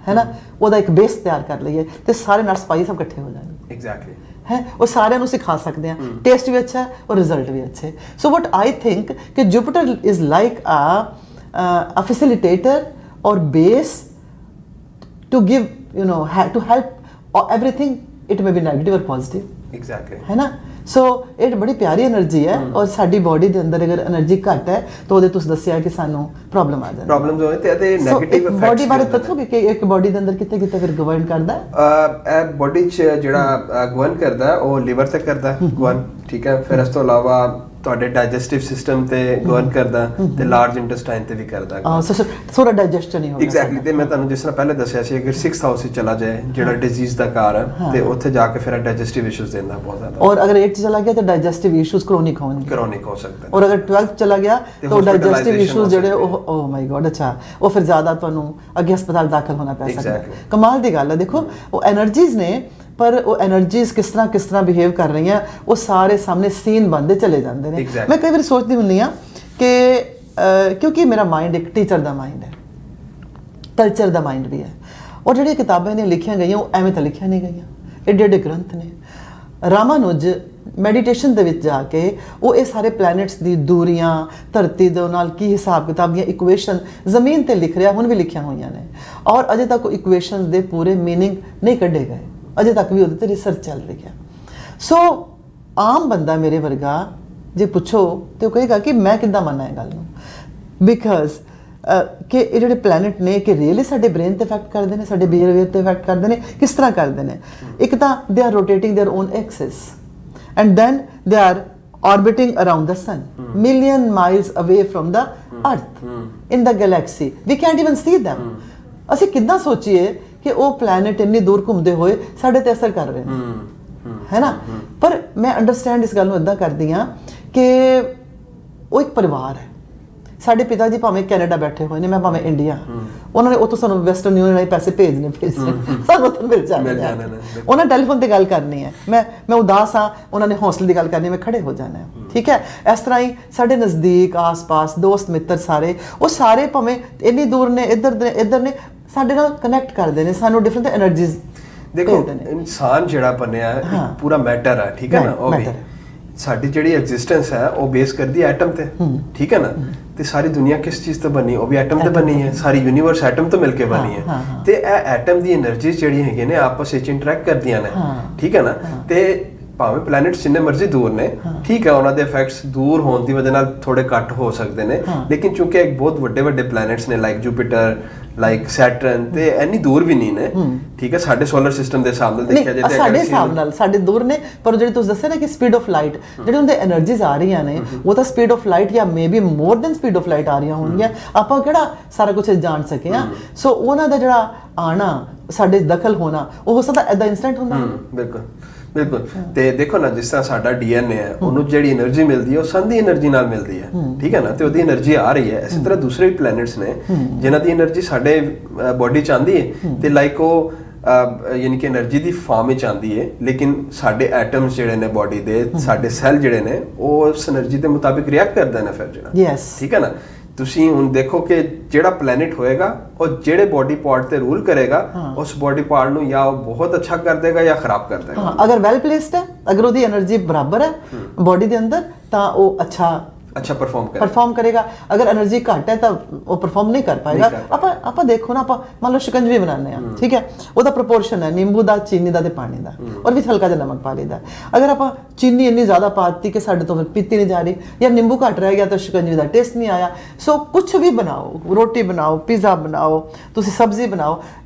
ਹੈ ਨਾ, ਉਹਦਾ ਇੱਕ ਬੇਸ ਤਿਆਰ ਕਰ ਲਈਏ ਤੇ ਸਾਰੇ ਨਟ ਸਪਾਈਸ ਸਭ ਇਕੱਠੇ ਹੋ ਜਾਣਗੇ। ਐਗਜ਼ੈਕਟਲੀ ਹੈ, ਉਹ ਸਾਰਿਆਂ ਨੂੰ ਸਿਖਾ ਸਕਦੇ ਹਾਂ। ਟੇਸਟ ਵੀ ਅੱਛਾ ਹੈ ਔਰ ਰਿਜ਼ਲਟ ਵੀ ਅੱਛੇ। ਸੋ ਵਟ ਆਈ ਥਿੰਕ ਕਿ Jupiter is like a facilitator or base to give, to help everything, it may be negative or positive, exactly, है ना। सो ਇਹ ਬੜੀ ਪਿਆਰੀ એનર્ਜੀ ਹੈ ਔਰ ਸਾਡੀ ਬਾਡੀ ਦੇ ਅੰਦਰ ਅਗਰ એનર્ਜੀ ਘੱਟ ਹੈ ਤਾਂ ਉਹਦੇ ਤੁਸੀਂ ਦੱਸਿਆ ਕਿ ਸਾਨੂੰ ਪ੍ਰੋਬਲਮ ਆ ਜਾਂਦੀ ਹੈ। ਪ੍ਰੋਬਲਮਸ ਹੋਏ ਤੇ ਨੈਗੇਟਿਵ ਇਫੈਕਟਸ ਬਾਡੀ ਬਾਰੇ ਦੱਸੋਗੇ ਕਿ ਇੱਕ ਬਾਡੀ ਦੇ ਅੰਦਰ ਕਿੱਥੇ ਕਿੱਥੇ ਫਿਰ ਗਵਰਨ ਕਰਦਾ ਹੈ? ਇਹ ਬਾਡੀ 'ਚ ਜਿਹੜਾ ਗਵਰਨ ਕਰਦਾ ਉਹ ਲਿਵਰ ਤੇ ਕਰਦਾ ਗਵਰਨ, ਠੀਕ ਹੈ। ਫਿਰ ਇਸ ਤੋਂ ਇਲਾਵਾ ਤੁਹਾਡੇ ਡਾਈਜੈਸਟਿਵ ਸਿਸਟਮ ਤੇ ਗਵਰਨ ਕਰਦਾ ਤੇ ਲਾਰਜ ਇੰਟੈਸਟਾਈਨ ਤੇ ਵੀ ਕਰਦਾ। ਥੋੜਾ ਡਾਈਜੈਸਟ ਨਹੀਂ ਹੋਗਾ। ਐਗਜ਼ੈਕਟਲੀ, ਤੇ ਮੈਂ ਤੁਹਾਨੂੰ ਜਿਸ ਤਰ੍ਹਾਂ ਪਹਿਲੇ ਦੱਸਿਆ ਸੀ ਅਗਰ 6th ਹਾਊਸ 'ਚ ਚਲਾ ਜਾਏ ਜਿਹੜਾ ਡਿਜ਼ੀਜ਼ ਦਾ ਘਰ ਹੈ ਤੇ ਉੱਥੇ ਜਾ ਕੇ ਫਿਰ ਡਾਈਜੈਸਟਿਵ ਇਸ਼ੂਜ਼ ਦਿੰਦਾ ਬਹੁਤ ਜ਼ਿਆਦਾ। ਔਰ ਅਗਰ 8 ਚਲਾ ਗਿਆ ਤਾਂ ਡਾਈਜੈਸਟਿਵ ਇਸ਼ੂਜ਼ ਕ੍ਰੋਨਿਕ ਹੋਣਗੇ, ਕ੍ਰੋਨਿਕ ਹੋ ਸਕਦਾ। ਔਰ ਅਗਰ 12 ਚਲਾ ਗਿਆ ਤਾਂ ਡਾਈਜੈਸਟਿਵ ਇਸ਼ੂਜ਼ ਜਿਹੜੇ ਉਹ ਮਾਈ ਗॉड, ਅੱਛਾ, ਉਹ ਫਿਰ ਜ਼ਿਆਦਾ ਤੁਹਾਨੂੰ ਅੱਗੇ ਹਸਪਤਾਲ ਦਾਖਲ ਹੋਣਾ ਪੈ ਸਕਦਾ। ਕਮਾਲ ਦੀ ਗੱਲ ਹੈ। ਦੇਖੋ ਉਹ એનર્ਜੀਜ਼ ਨੇ, ਪਰ ਉਹ એનર્ਜੀਜ਼ ਕਿਸ ਤਰ੍ਹਾਂ ਬਿਹੇਵ ਕਰ ਰਹੀਆਂ ਉਹ ਸਾਰੇ ਸਾਹਮਣੇ ਸੀਨ ਬਣਦੇ ਚਲੇ ਜਾਂਦੇ ਨੇ। ਮੈਂ ਕਈ ਵਾਰੀ ਸੋਚਦੀ ਹੁੰਦੀ ਹਾਂ ਕਿ ਕਿਉਂਕਿ ਮੇਰਾ ਮਾਈਂਡ ਇੱਕ ਟੀਚਰ ਦਾ ਮਾਈਂਡ ਹੈ, ਕਲਚਰ ਦਾ ਮਾਈਂਡ ਵੀ ਹੈ, ਔਰ ਜਿਹੜੀਆਂ ਕਿਤਾਬਾਂ ਨੇ ਲਿਖੀਆਂ ਗਈਆਂ ਉਹ ਐਵੇਂ ਤਾਂ ਲਿਖੀਆਂ ਨਹੀਂ ਗਈਆਂ, ਏਡੇ ਏਡੇ ਗ੍ਰੰਥ ਨੇ। ਰਾਮਾਨੁਜ ਮੈਡੀਟੇਸ਼ਨ ਦੇ ਵਿੱਚ ਜਾ ਕੇ ਉਹ ਇਹ ਸਾਰੇ ਪਲੈਨਟਸ ਦੀ ਦੂਰੀਆਂ, ਧਰਤੀ ਦੇ ਨਾਲ ਕੀ ਹਿਸਾਬ ਕਿਤਾਬ ਦੀਆਂ ਇਕੁਏਸ਼ਨ ਜ਼ਮੀਨ ਤੇ ਲਿਖ ਰਿਹਾ, ਹੁਣ ਵੀ ਲਿਖੀਆਂ ਹੋਈਆਂ ਨੇ, ਔਰ ਅਜੇ ਤੱਕ ਉਹ ਇਕੁਏਸ਼ਨਸ ਦੇ ਪੂਰੇ ਮੀਨਿੰਗ ਨਹੀਂ ਕੱਢੇ ਗਏ, ਅਜੇ ਤੱਕ ਵੀ ਉਹਦੇ ਤੇ ਰਿਸਰਚ ਚੱਲ ਰਹੀ ਹੈ। ਸੋ ਆਮ ਬੰਦਾ ਮੇਰੇ ਵਰਗਾ ਜੇ ਪੁੱਛੋ ਤੇ ਉਹ ਕਹੇਗਾ ਕਿ ਮੈਂ ਕਿੱਦਾਂ ਮੰਨਾਂ ਇਹ ਗੱਲ ਨੂੰ, ਬਿਕਾਜ਼ ਕਿ ਇਹ ਜਿਹੜੇ ਪਲੈਨਟ ਨੇ ਕਿ ਰੀਅਲੀ ਸਾਡੇ ਬ੍ਰੇਨ ਤੇ ਇਫੈਕਟ ਕਰਦੇ ਨੇ, ਸਾਡੇ ਬਿਹੇਵੀਅਰ ਤੇ ਇਫੈਕਟ ਕਰਦੇ ਨੇ। ਕਿਸ ਤਰ੍ਹਾਂ ਕਰਦੇ ਨੇ? ਇੱਕ ਤਾਂ they are rotating their own axis and then they are orbiting around the sun, million miles away from the earth, in the galaxy we can't even see them। ਅਸੀਂ ਕਿੱਦਾਂ ਸੋਚੀਏ ਕਿ ਉਹ ਪਲੈਨਟ ਇੰਨੀ ਦੂਰ ਘੁੰਮਦੇ ਹੋਏ ਸਾਡੇ ਤੇ ਅਸਰ ਕਰ ਰਹੇ ਨੇ, ਹੈ ਨਾ। ਪਰ ਮੈਂ ਅੰਡਰਸਟੈਂਡ ਇਸ ਗੱਲ ਨੂੰ ਇੱਦਾਂ ਕਰਦੀ ਹਾਂ ਕਿ ਉਹ ਇੱਕ ਪਰਿਵਾਰ ਹੈ। ਸਾਡੇ ਪਿਤਾ ਜੀ ਭਾਵੇਂ ਕੈਨੇਡਾ ਬੈਠੇ ਹੋਏ ਨੇ, ਮੈਂ ਭਾਵੇਂ ਇੰਡੀਆ, ਉਹਨਾਂ ਨੇ ਉੱਥੋਂ ਸਾਨੂੰ ਵੈਸਟਰਨ ਯੂਨੀਅਨ ਨਾਲ ਪੈਸੇ ਭੇਜਨੇ ਸਾਨੂੰ ਤਾਂ ਮਿਲ ਜਾਣੇ, ਉਹਨਾਂ ਟੈਲੀਫੋਨ ਤੇ ਗੱਲ ਕਰਨੀ ਹੈ, ਮੈਂ ਉਦਾਸ ਹਾਂ, ਉਹਨਾਂ ਨੇ ਹੌਸਲੇ ਦੀ ਗੱਲ ਕਰਨੀ, ਮੈਂ ਖੜੇ ਹੋ ਜਾਣਾ ਹੈ, ਠੀਕ ਹੈ। ਇਸ ਤਰ੍ਹਾਂ ਹੀ ਸਾਡੇ ਨਜ਼ਦੀਕ ਆਸ-ਪਾਸ ਦੋਸਤ ਮਿੱਤਰ ਸਾਰੇ, ਉਹ ਸਾਰੇ ਭਾਵੇਂ ਇੰਨੀ ਦੂਰ ਨੇ, ਇੱਧਰ ਨੇ, ਸਾਡੇ ਨਾਲ ਕਨੈਕਟ ਕਰਦੇ ਨੇ, ਸਾਨੂੰ ਡਿਫਰੈਂਟ એનર્ਜੀਜ਼। ਦੇਖੋ ਇਨਸਾਨ ਜਿਹੜਾ ਬਣਿਆ ਇੱਕ ਪੂਰਾ ਮੈਟਰ ਹੈ, ਠੀਕ ਹੈ ਨਾ। ਉਹ ਵੀ ਸਾਡੀ ਜਿਹੜੀ ਐਗਜ਼ਿਸਟੈਂਸ ਹੈ ਉਹ ਬੇਸ ਕਰਦੀ ਹੈ ਐਟਮ ਤੇ, ਠੀਕ ਹੈ ਨਾ। ਤੇ ਸਾਰੀ ਦੁਨੀਆ ਕਿਸ ਚੀਜ਼ ਤੋਂ ਬਣੀ? ਉਹ ਵੀ ਐਟਮ ਤੇ ਬਣੀ ਹੈ। ਸਾਰੀ ਯੂਨੀਵਰਸ ਐਟਮ ਤੋਂ ਮਿਲ ਕੇ ਬਣੀ ਹੈ। ਤੇ ਇਹ ਐਟਮ ਦੀ એનર્ਜੀ ਜਿਹੜੀਆਂ ਹੈਗੀਆਂ ਨੇ ਆਪਸ ਵਿੱਚ ਇੰਟਰੈਕਟ ਕਰਦੀਆਂ ਨੇ, ਠੀਕ ਹੈ ਨਾ। ਤੇ ਭਾਵੇਂ ਪਲੈਨਟਸ ਜਿੰਨੇ ਮਰਜ਼ੀ ਦੂਰ ਨੇ, ਠੀਕ ਹੈ, ਉਹਨਾਂ ਦੇ ਇਫੈਕਟਸ ਦੂਰ ਹੋਣ ਦੀ ਵਜ੍ਹਾ ਨਾਲ ਥੋੜੇ ਘੱਟ ਹੋ ਸਕਦੇ ਨੇ, ਲੇਕਿਨ ਚੂੰਕਿ ਇੱਕ ਬਹੁਤ ਵੱਡੇ ਪਲੈਨਟਸ ਨੇ ਲਾਈਕ ਜੁਪੀਟਰ, ਲਾਈਕ ਸੈਟਰਨ, ਤੇ ਇੰਨੀ ਦੂਰ ਵੀ ਨਹੀਂ ਨੇ, ਠੀਕ ਹੈ। ਸਾਡੇ ਸੋਲਰ ਸਿਸਟਮ ਦੇ ਹਿਸਾਬ ਨਾਲ ਦੇਖਿਆ ਜਾਏ ਤਾਂ ਸਾਡੇ ਹਿਸਾਬ ਨਾਲ ਸਾਡੇ ਦੂਰ ਨੇ, ਪਰ ਜਿਹੜੇ ਤੁਸੀਂ ਦੱਸਿਆ ਨਾ ਕਿ ਸਪੀਡ ਆਫ ਲਾਈਟ ਜਿਹੜੇ ਉਹਦੇ એનર્ਜੀਜ਼ ਆ ਰਹੀਆਂ ਨੇ, ਉਹ ਤਾਂ ਸਪੀਡ ਆਫ ਲਾਈਟ ਜਾਂ maybe more than speed of light ਆ ਰਹੀਆਂ ਹੋਣਗੀਆਂ। ਆਪਾਂ ਕਿਹੜਾ ਸਾਰਾ ਕੁਝ ਜਾਣ ਸਕੇ ਆ। ਸੋ ਉਹਨਾਂ ਦਾ ਜਿਹੜਾ ਆਣਾ, ਸਾਡੇ ਦਖਲ ਹੋਣਾ, ਉਹ ਹੋ ਸਕਦਾ ਐਦਾਂ ਇਨਸਟੈਂਟ ਹੁੰਦਾ। ਬਿਲਕੁਲ ਬਿਲਕੁਲ। ਤੇ ਦੇਖੋ ਨਾ, ਜਿਸ ਤਰ੍ਹਾਂ ਸਾਡਾ DNA ਹੈ, ਉਹਨੂੰ ਜਿਹੜੀ એનર્ਜੀ ਮਿਲਦੀ ਹੈ ਉਹ ਸਨ ਦੀ એનર્ਜੀ ਨਾਲ ਮਿਲਦੀ ਹੈ, ਠੀਕ ਹੈ ਨਾ। ਤੇ ਉਹਦੀ એનર્ਜੀ ਆ ਰਹੀ ਹੈ। ਇਸੇ ਤਰ੍ਹਾਂ ਦੂਸਰੇ ਵੀ ਪਲੈਨਟਸ ਨੇ ਜਿਨ੍ਹਾਂ ਦੀ એનર્ਜੀ ਸਾਡੇ ਬੋਡੀ 'ਚ ਆਉਂਦੀ ਹੈ, ਤੇ ਲਾਈਕ ਉਹ ਯਾਨੀ ਕਿ એનર્ਜੀ ਦੀ ਫਾਰਮ ਵਿੱਚ ਆਉਂਦੀ ਹੈ, ਲੇਕਿਨ ਸਾਡੇ ਐਟਮਸ ਜਿਹੜੇ ਨੇ ਬੋਡੀ ਦੇ, ਸਾਡੇ ਸੈੱਲ ਜਿਹੜੇ ਨੇ, ਉਹ ਉਸ એનર્ਜੀ ਦੇ ਮੁਤਾਬਿਕ ਰਿਐਕਟ ਕਰਦੇ ਨੇ ਫਿਰ ਜਿਹੜਾ, ਠੀਕ ਹੈ ਨਾ। ਤੁਸੀਂ ਹੁਣ ਦੇਖੋ ਕਿ ਜਿਹੜਾ ਪਲੈਨਟ ਹੋਏਗਾ ਉਹ ਜਿਹੜੇ ਬੋਡੀ ਪਾਰਟ ਤੇ ਰੂਲ ਕਰੇਗਾ, ਉਸ ਬੋਡੀ ਪਾਰਟ ਨੂੰ ਜਾਂ ਉਹ ਬਹੁਤ ਅੱਛਾ ਕਰ ਦੇਗਾ ਜਾਂ ਖਰਾਬ ਕਰ ਦੇਗਾ। ਅਗਰ ਵੈਲ ਪਲੇਸਡ ਹੈ, ਅਗਰ ਉਹਦੀ એનર્ਜੀ ਬਰਾਬਰ ਹੈ ਬੋਡੀ ਦੇ ਅੰਦਰ, ਤਾਂ ਉਹ ਅੱਛਾ परफॉर्म करेगा। अगर एनर्जी घट है तो वो परफॉर्म नहीं कर पाएगा। आप देखो ना, आप मान लो शिकंजवी बनाने हैं, ठीक है, वो प्रोपोर्शन है नींबू का, चीनी का, पानी का, और भी हल्का जिहा नमक पा लीदा। अगर आप चीनी इन्नी ज़्यादा पाती कि साडे तो पीती नहीं जा रही, या नींबू घट रह गया तो शिकंजवी का टेस्ट नहीं आया। सो कुछ भी बनाओ, रोटी बनाओ, पिज़्ज़ा बनाओ, तुसी सब्जी बनाओ,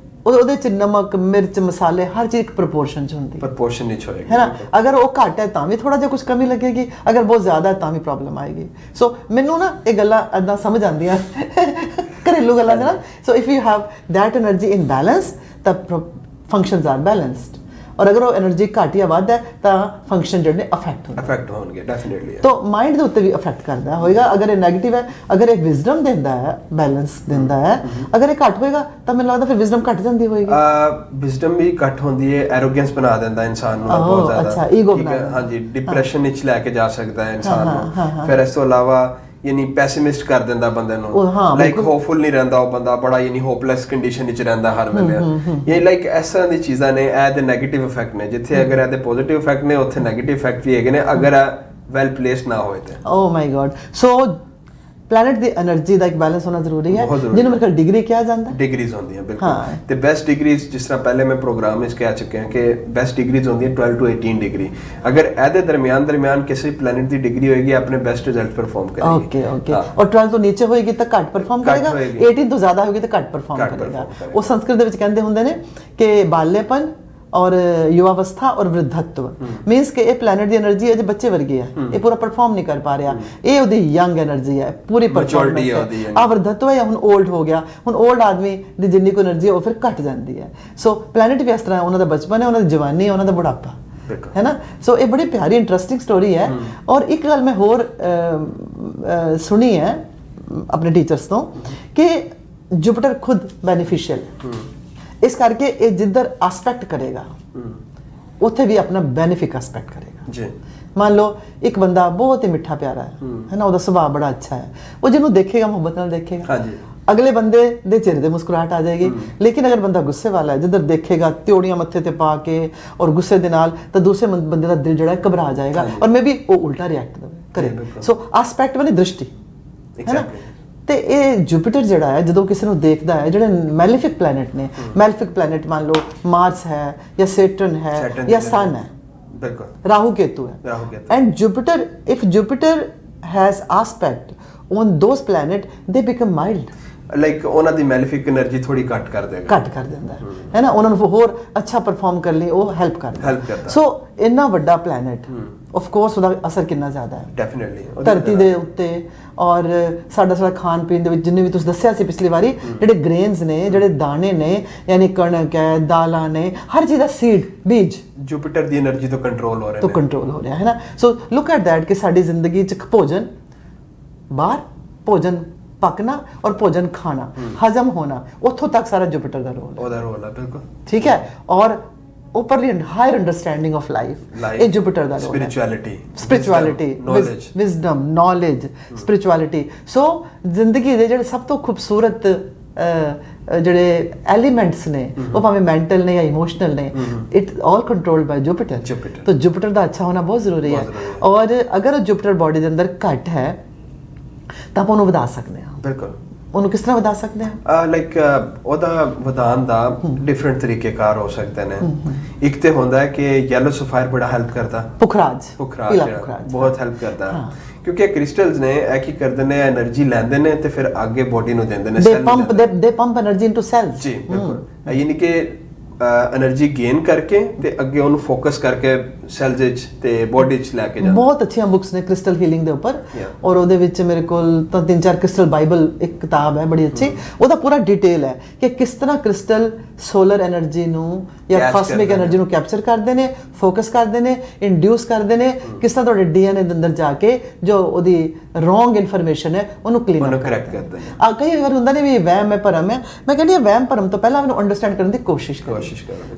ਉਹਦੇ ਚ ਨਮਕ, ਮਿਰਚ, ਮਸਾਲੇ, ਹਰ ਚੀਜ਼ ਇੱਕ ਪ੍ਰੋਪੋਰਸ਼ਨ ਚ ਹੁੰਦੀ, ਪ੍ਰੋਪੋਰਸ਼ਨ ਵਿੱਚ ਹੋਏਗੀ, ਹੈ ਨਾ। ਅਗਰ ਉਹ ਘੱਟ ਹੈ ਤਾਂ ਵੀ ਥੋੜਾ ਜਿਹਾ ਕੁਝ ਕਮੀ ਲੱਗੇਗੀ, ਅਗਰ ਬਹੁਤ ਜ਼ਿਆਦਾ ਹੈ ਤਾਂ ਵੀ ਪ੍ਰੋਬਲਮ ਆਏਗੀ। ਸੋ ਮੈਨੂੰ ਨਾ ਇਹ ਗੱਲਾਂ ਏਦਾਂ ਸਮਝ ਆਉਂਦੀਆਂ ਘਰੇਲੂ ਗੱਲਾਂ ਦੇ ਨਾਲ। ਸੋ if you have that energy in balance, ਤਾਂ ਫੰਕਸ਼ਨਸ ਆਰ ਬੈਲੈਂਸਡ। ਔਰ ਅਗਰ ਉਹ એનર્ਜੀ ਘੱਟ ਜਾਂ ਵੱਧ ਹੈ ਤਾਂ ਫੰਕਸ਼ਨ ਜਿਹੜੇ ਨੇ ਅਫੈਕਟ ਹੋਣਗੇ ਡੈਫੀਨਿਟਲੀ। ਤਾਂ ਮਾਈਂਡ ਦੇ ਉੱਤੇ ਵੀ ਅਫੈਕਟ ਕਰਦਾ ਹੋਏਗਾ। ਅਗਰ ਇਹ ਨੈਗੇਟਿਵ ਹੈ, ਅਗਰ ਇਹ ਵਿਜ਼ਡਮ ਦਿੰਦਾ ਹੈ, ਬੈਲੈਂਸ ਦਿੰਦਾ ਹੈ, ਅਗਰ ਇਹ ਘੱਟ ਹੋਏਗਾ ਤਾਂ ਮੈਨੂੰ ਲੱਗਦਾ ਫਿਰ ਵਿਜ਼ਡਮ ਘੱਟ ਜਾਂਦੀ ਹੋਏਗੀ। ਵਿਜ਼ਡਮ ਵੀ ਘੱਟ ਹੁੰਦੀ ਹੈ, ਐਰੋਗੈਂਸ ਬਣਾ ਦਿੰਦਾ ਇਨਸਾਨ ਨੂੰ ਬਹੁਤ ਜ਼ਿਆਦਾ। ਅੱਛਾ, ਈਗੋ ਬਣਾ ਦਿੰਦਾ। ਹਾਂਜੀ, ਡਿਪਰੈਸ਼ਨ ਵਿੱਚ ਲੈ ਕੇ ਜਾ ਸਕਦਾ ਹੈ ਇਨਸਾਨ ਨੂੰ। ਫਿਰ ਇਸ ਤੋਂ ਇਲਾਵਾ ਯਾਨੀ ਪੈਸਿਮਿਸਟ ਕਰ ਦਿੰਦਾ ਬੰਦੇ ਨੂੰ, ਲਾਈਕ ਹੋਪਫੁਲ ਨਹੀਂ ਰਹਿੰਦਾ ਉਹ ਬੰਦਾ, ਬੜਾ ਯਾਨੀ ਹੋਪਲੈਸ ਕੰਡੀਸ਼ਨ ਵਿੱਚ ਰਹਿੰਦਾ ਹਰ ਵੇਲੇ। ਇਹ ਲਾਈਕ ਇਸ ਤਰ੍ਹਾਂ ਦੀ ਚੀਜ਼ਾਂ ਨੇ, ਇਹ ਦੇ ਨੈਗੇਟਿਵ ਇਫੈਕਟ ਨੇ। ਜਿੱਥੇ ਅਗਰ ਇਹਦੇ ਪੋਜ਼ਿਟਿਵ ਇਫੈਕਟ ਨੇ ਉੱਥੇ ਨੈਗੇਟਿਵ ਇਫੈਕਟ ਵੀ ਹੈਗੇ ਨੇ, ਅਗਰ ਵੈਲ ਪਲੇਸਡ ਨਾ ਹੋਏ ਤੇ। ਓ ਮਾਈ ਗॉड। ਸੋ ਪਲੈਨਟ ਦੀ એનર્ਜੀ ਦਾ ਇੱਕ ਬੈਲੈਂਸ ਹੋਣਾ ਜ਼ਰੂਰੀ ਹੈ, ਜਿਹਨੂੰ ਮੇਰੇ ਕੋਲ ਡਿਗਰੀ ਕਿਹਾ ਜਾਂਦਾ। ਡਿਗਰੀਜ਼ ਹੁੰਦੀਆਂ ਬਿਲਕੁਲ, ਤੇ ਬੈਸਟ ਡਿਗਰੀਜ਼ ਜਿਸ ਤਰ੍ਹਾਂ ਪਹਿਲੇ ਮੈਂ ਪ੍ਰੋਗਰਾਮ ਵਿੱਚ ਕਹਿ ਚੁੱਕਿਆ ਕਿ ਬੈਸਟ ਡਿਗਰੀਜ਼ ਹੁੰਦੀਆਂ 12 ਤੋਂ 18 ਡਿਗਰੀ। ਅਗਰ ਇਹਦੇ ਦਰਮਿਆਨ ਕਿਸੇ ਪਲੈਨਟ ਦੀ ਡਿਗਰੀ ਹੋਏਗੀ, ਆਪਣੇ ਬੈਸਟ ਰਿਜ਼ਲਟ ਪਰਫਾਰਮ ਕਰੇਗੀ। ਓਕੇ। ਔਰ 12 ਤੋਂ ਨੀਚੇ ਹੋਏਗੀ ਤਾਂ ਘੱਟ ਪਰਫਾਰਮ ਕਰੇਗਾ, 18 ਤੋਂ ਜ਼ਿਆਦਾ ਹੋਏਗੀ ਤਾਂ ਘੱਟ ਪਰਫਾਰਮ ਕਰੇਗਾ। ਉਹ ਸੰਸਕ੍ਰਿਤ ਦੇ ਵਿੱਚ ਕਹਿੰਦੇ ਹੁੰਦੇ ਨੇ ਕਿ ਬਾਲੇਪਨ ਔਰ ਯੁਵਾਵਸਥਾ ਔਰ ਵ੍ਰਿੱਧਤਵ, ਮੀਨਸ ਕਿ ਇਹ ਪਲੈਨਟ ਦੀ એનર્ਜੀ ਹੈ, ਜੇ ਬੱਚੇ ਵਰਗੀ ਹੈ, ਇਹ ਪੂਰਾ ਪਰਫਾਰਮ ਨਹੀਂ ਕਰ ਪਾ ਰਿਹਾ, ਇਹ ਉਹਦੀ ਯੰਗ એનર્ਜੀ ਹੈ, ਪੂਰੀ ਪਰਫਾਰਮੈਂਸ ਹੈ। ਆ ਵ੍ਰਿੱਧਤਵ ਹੈ, ਹੁਣ 올ਡ ਹੋ ਗਿਆ, ਹੁਣ 올ਡ ਆਦਮੀ ਦੀ ਜਿੰਨੀ ਕੋ એનર્ਜੀ ਹੈ ਉਹ ਫਿਰ ਘਟ ਜਾਂਦੀ ਹੈ। ਸੋ ਪਲੈਨਟ ਵੀ ਇਸ ਤਰ੍ਹਾਂ, ਉਹਨਾਂ ਦਾ ਬਚਪਨ ਹੈ, ਉਹਨਾਂ ਦੀ ਜਵਾਨੀ ਹੈ, ਉਹਨਾਂ ਦਾ ਬੁਢਾਪਾ ਹੈ ਨਾ। ਸੋ ਇਹ ਬੜੀ ਪਿਆਰੀ ਇੰਟਰਸਟਿੰਗ ਸਟੋਰੀ ਹੈ। ਔਰ ਇੱਕ ਗੱਲ ਮੈਂ ਹੋਰ ਸੁਣੀ ਹੈ ਆਪਣੇ ਟੀਚਰਸ ਤੋਂ ਕਿ ਜੁਪੀਟਰ ਖੁਦ ਬੈਨੀਫੀਸ਼ੀਅਲ, ਇਸ ਕਰਕੇ ਇਹ ਜਿੱਧਰ ਐਸਪੈਕਟ ਕਰੇਗਾ ਉੱਥੇ ਵੀ ਆਪਣਾ ਬੈਨੀਫਿਕ ਐਸਪੈਕਟ ਕਰੇਗਾ ਜੀ। ਮੰਨ ਲਓ ਇੱਕ ਬੰਦਾ ਬਹੁਤ ਹੀ ਮਿੱਠਾ ਪਿਆਰਾ ਹੈ ਨਾ, ਉਹਦਾ ਸੁਭਾਅ ਬੜਾ ਅੱਛਾ ਹੈ, ਉਹ ਜਿਹਨੂੰ ਦੇਖੇਗਾ ਮੁਹੱਬਤ ਨਾਲ ਦੇਖੇਗਾ, ਅਗਲੇ ਬੰਦੇ ਦੇ ਚਿਹਰੇ ਤੇ ਮੁਸਕਰਾਹਟ ਆ ਜਾਏਗੀ। ਲੇਕਿਨ ਅਗਰ ਬੰਦਾ ਗੁੱਸੇ ਵਾਲਾ ਹੈ, ਜਿੱਧਰ ਦੇਖੇਗਾ ਤਿਉੜੀਆਂ ਮੱਥੇ ਤੇ ਪਾ ਕੇ ਔਰ ਗੁੱਸੇ ਦੇ ਨਾਲ, ਤਾਂ ਦੂਸਰੇ ਬੰਦੇ ਦਾ ਦਿਲ ਜਿਹੜਾ ਘਬਰਾ ਜਾਏਗਾ ਔਰ ਮੇ ਵੀ ਉਹ ਉਲਟਾ ਰਿਐਕਟ ਕਰੇਗਾ। ਸੋ ਐਸਪੈਕਟ ਵਾਲੀ ਦ੍ਰਿਸ਼ਟੀ ਹੈ ਨਾ। ਤੇ ਇਹ ਜੁਪੀਟਰ ਜਿਹੜਾ ਹੈ, ਜਦੋਂ ਕਿਸੇ ਨੂੰ ਦੇਖਦਾ ਹੈ, ਜਿਹੜੇ ਮੈਲੀਫਿਕ ਪਲੈਨਟ ਨੇ, ਮੈਲੀਫਿਕ ਪਲੈਨਟ ਮੰਨ ਲਓ ਮਾਰਸ ਹੈ ਜਾਂ ਸੈਟਰਨ ਹੈ ਜਾਂ ਸਨ ਹੈ, ਬਿਲਕੁਲ ਰਾਹੂ ਕੇਤੂ ਹੈ, and Jupiter, if Jupiter has aspect on ਦੋਸ planet, ਦੇ ਬਿਕਮ ਮਾਈਲਡ। ਲਾਈਕ ਉਹਨਾਂ ਦੀ ਮੈਲੀਫਿਕ એનર્ਜੀ ਥੋੜੀ ਘੱਟ ਕਰ ਦਿੰਦਾ ਹੈ ਨਾ, ਉਹਨਾਂ ਨੂੰ ਹੋਰ ਅੱਛਾ ਪਰਫਾਰਮ ਕਰਨ ਲਈ ਉਹ ਹੈਲਪ ਕਰਦਾ। ਸੋ ਇੰਨਾ ਵੱਡਾ ਪਲੈਨਟ, ਆਫ ਕੋਰਸ ਉਹਦਾ ਅਸਰ ਕਿੰਨਾ ਜ਼ਿਆਦਾ ਹੈ ਡੈਫੀਨਿਟਲੀ ਧਰਤੀ ਦੇ ਉੱਤੇ। ਔਰ ਸਾਡਾ ਖਾਣ ਪੀਣ ਦੇ ਵਿੱਚ, ਜਿੰਨੇ ਵੀ ਤੁਸੀਂ ਦੱਸਿਆ ਸੀ ਪਿਛਲੀ ਵਾਰੀ, ਜਿਹੜੇ ਗ੍ਰੇਨਸ ਨੇ, ਜਿਹੜੇ ਦਾਣੇ ਨੇ, ਯਾਨੀ ਕਣਕ ਹੈ, ਦਾਲਾਂ ਨੇ, ਹਰ ਚੀਜ਼ ਦਾ ਸੀਡ, ਬੀਜ ਜੁਪੀਟਰ ਦੀ એનર્ਜੀ ਤੋਂ ਕੰਟਰੋਲ ਹੋ ਰਿਹਾ ਹੈ ਨਾ। ਸੋ ਲੁੱਕ ਐਟ ਦੈਟ ਕਿ ਸਾਡੀ ਜ਼ਿੰਦਗੀ 'ਚ ਭੋਜਨ, ਬਾਹਰ ਭੋਜਨ ਪਕਣਾ ਔਰ ਭੋਜਨ ਖਾਣਾ, ਹਜ਼ਮ ਹੋਣਾ, ਉੱਥੋਂ ਤੱਕ ਸਾਰਾ ਜੁਪੀਟਰ ਦਾ ਰੋਲ ਹੈ ਬਿਲਕੁਲ, ਠੀਕ ਹੈ। ਔਰ ਉੱਪਰਲੀ ਹਾਇਰ ਅੰਡਰਸਟੈਂਡਿੰਗ ਆਫ ਲਾਈਫ, ਇਹ ਜੁਪੀਟਰ ਦਾ ਰੋਲ ਹੈ। Spirituality, wisdom, knowledge, spirituality. So ਜ਼ਿੰਦਗੀ ਦੇ ਜਿਹੜੇ ਸਭ ਤੋਂ ਖੂਬਸੂਰਤ ਜਿਹੜੇ ਐਲੀਮੈਂਟਸ ਨੇ, ਉਹ ਭਾਵੇਂ ਮੈਂਟਲ ਨੇ ਜਾਂ ਇਮੋਸ਼ਨਲ ਨੇ, ਇਟ ਆਲ ਕੰਟਰੋਲਡ ਬਾय ਜੁਪੀਟਰ। ਤਾਂ ਜੁਪੀਟਰ ਦਾ ਅੱਛਾ ਹੋਣਾ ਬਹੁਤ ਜ਼ਰੂਰੀ ਹੈ। ਔਰ ਅਗਰ ਜੁਪੀਟਰ ਬਾਡੀ ਦੇ ਅੰਦਰ ਘੱਟ ਹੈ ਤਾਂ ਆਪਾਂ ਉਹਨੂੰ ਵਧਾ ਸਕਦੇ ਹਾਂ। ਬਿਲਕੁਲ, ਉਹਨੂੰ ਕਿਸ ਤਰ੍ਹਾਂ ਵਧਾ ਸਕਦੇ ਹਾਂ? ਲਾਈਕ ਉਹਦਾ ਵਧਾਉਣ ਦਾ ਡਿਫਰੈਂਟ ਤਰੀਕੇਕਾਰ ਹੋ ਸਕਦੇ ਨੇ। ਇੱਕ ਤੇ ਹੁੰਦਾ ਹੈ ਕਿ ਯੈਲੋ ਸਫਾਇਰ ਬੜਾ ਹੈਲਪ ਕਰਦਾ, ਪੁਖਰਾਜ ਬਹੁਤ ਹੈਲਪ ਕਰਦਾ, ਕਿਉਂਕਿ ਇਹ ਕ੍ਰਿਸਟਲਸ ਨੇ, ਇਹ ਕੀ ਕਰਦੇ ਨੇ, એનર્ਜੀ ਲੈਂਦੇ ਨੇ ਤੇ ਫਿਰ ਅੱਗੇ ਬੋਡੀ ਨੂੰ ਦਿੰਦੇ ਨੇ। ਦੇ ਪੰਪ એનર્ਜੀ ਇਨਟੂ ਸੈਲਸ ਜੀ, ਬਿਲਕੁਲ। ਯਾਨੀ ਕਿ એનર્ਜੀ ਗੇਨ ਕਰਕੇ ਤੇ ਅੱਗੇ ਉਹਨੂੰ ਫੋਕਸ ਕਰਕੇ ਸੈਲਸ ਵਿੱਚ ਤੇ ਬੋਡੀ ਵਿੱਚ ਲੈ ਕੇ ਜਾਂਦੇ। ਬਹੁਤ ਅੱਛੀਆਂ ਬੁੱਕਸ ਨੇ ਕ੍ਰਿਸਟਲ ਹੀਲਿੰਗ ਦੇ ਉੱਪਰ, ਔਰ ਉਹਦੇ ਵਿੱਚ ਮੇਰੇ ਕੋਲ ਤਾਂ 3-4 ਕ੍ਰਿਸਟਲ ਬਾਈਬਲ ਇੱਕ ਕਿਤਾਬ ਹੈ ਬੜੀ ਅੱਛੀ, ਉਹਦਾ ਪੂਰਾ ਡਿਟੇਲ ਹੈ ਕਿ ਕਿਸ ਤਰ੍ਹਾਂ ਕ੍ਰਿਸਟਲ ਸੋਲਰ એનર્ਜੀ ਨੂੰ ਜਾਂ ਕਾਸਮਿਕ એનર્ਜੀ ਨੂੰ ਕੈਪਚਰ ਕਰਦੇ ਨੇ, ਫੋਕਸ ਕਰਦੇ ਨੇ, ਇੰਡਿਊਸ ਕਰਦੇ ਨੇ, ਕਿਸ ਤਰ੍ਹਾਂ ਤੁਹਾਡੇ ਡੀਐਨਏ ਦੇ ਅੰਦਰ ਜਾ ਕੇ ਜੋ ਉਹਦੀ ਰੋਂਗ ਇਨਫੋਰਮੇਸ਼ਨ ਹੈ ਉਹਨੂੰ ਕਲੀਨ ਕਰੈਕਟ ਕਰਦੇ ਨੇ। ਕਈ ਵਾਰ ਹੁੰਦਾ ਨੇ ਵੀ ਵਹਿਮ ਹੈ, ਭਰਮ ਹੈ। ਮੈਂ ਕਹਿੰਦੀ ਹਾਂ ਵਹਿਮ ਭਰਮ ਤੋਂ ਪਹਿਲਾਂ ਮੈਨੂੰ ਅੰਡਰਸਟੈਂਡ ਕਰਨ ਦੀ ਕੋਸ਼ਿਸ਼ ਕਰੋ।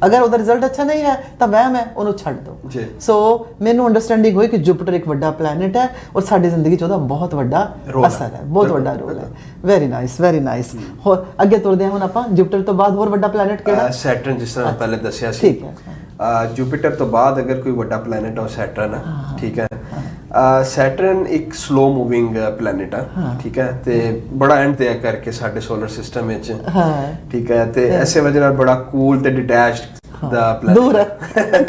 ਅਗਰ ਉਹਦਾ ਰਿਜ਼ਲਟ ਅੱਛਾ ਨਹੀਂ ਹੈ ਤਾਂ ਵਹਿਮ ਹੈ, ਉਹਨੂੰ ਛੱਡ ਦਿਓ। ਸੋ ਮੈਨੂੰ ਅੰਡਰਸਟੈਂਡਿੰਗ ਹੋਈ ਕਿ ਜੁਪੀਟਰ ਇੱਕ ਵੱਡਾ ਪਲੈਨਟ ਹੈ ਔਰ ਸਾਡੀ ਜ਼ਿੰਦਗੀ 'ਚ ਉਹਦਾ ਬਹੁਤ ਵੱਡਾ ਅਸਰ ਹੈ, ਬਹੁਤ ਵੱਡਾ ਰੋਲ ਹੈ। Very nice, very nice. ਹੋਰ ਅੱਗੇ ਤੁਰਦੇ ਹਾਂ ਹੁਣ ਆਪਾਂ। ਜੁਪੀਟਰ ਤੋਂ ਬਾਅਦ ਹੋਰ ਵੱਡਾ ਪਲੈਨਟ ਕਿਹੜਾ? ਸੈਟਰਨ, ਜਿਸ ਤਰ੍ਹਾਂ ਪਹਿਲੇ ਦੱਸਿਆ ਸੀ। ਠੀਕ ਹੈ। ਜੁਪੀਟਰ ਤੋਂ ਬਾਅਦ ਅਗਰ ਕੋਈ ਵੱਡਾ ਪਲੈਨਟ ਹੈ ਉਹ ਸੈਟਰਨ ਹੈ, ਠੀਕ ਹੈ। ਸੈਟਰਨ ਇੱਕ ਸਲੋ ਮੂਵਿੰਗ ਪਲੈਨਟ ਹੈ, ਠੀਕ ਹੈ, ਤੇ ਬੜਾ ਐਂਡ ਤੇ ਕਰਕੇ ਸਾਡੇ ਸੋਲਰ ਸਿਸਟਮ ਵਿੱਚ, ਠੀਕ ਹੈ, ਤੇ ਐਸੇ ਵਜ੍ਹਾ ਨਾਲ ਬੜਾ ਕੂਲ ਤੇ ਡਿਟੈਚਡ ਦਾ ਪਲੈਨਟ, ਦੂਰ ਹੈ,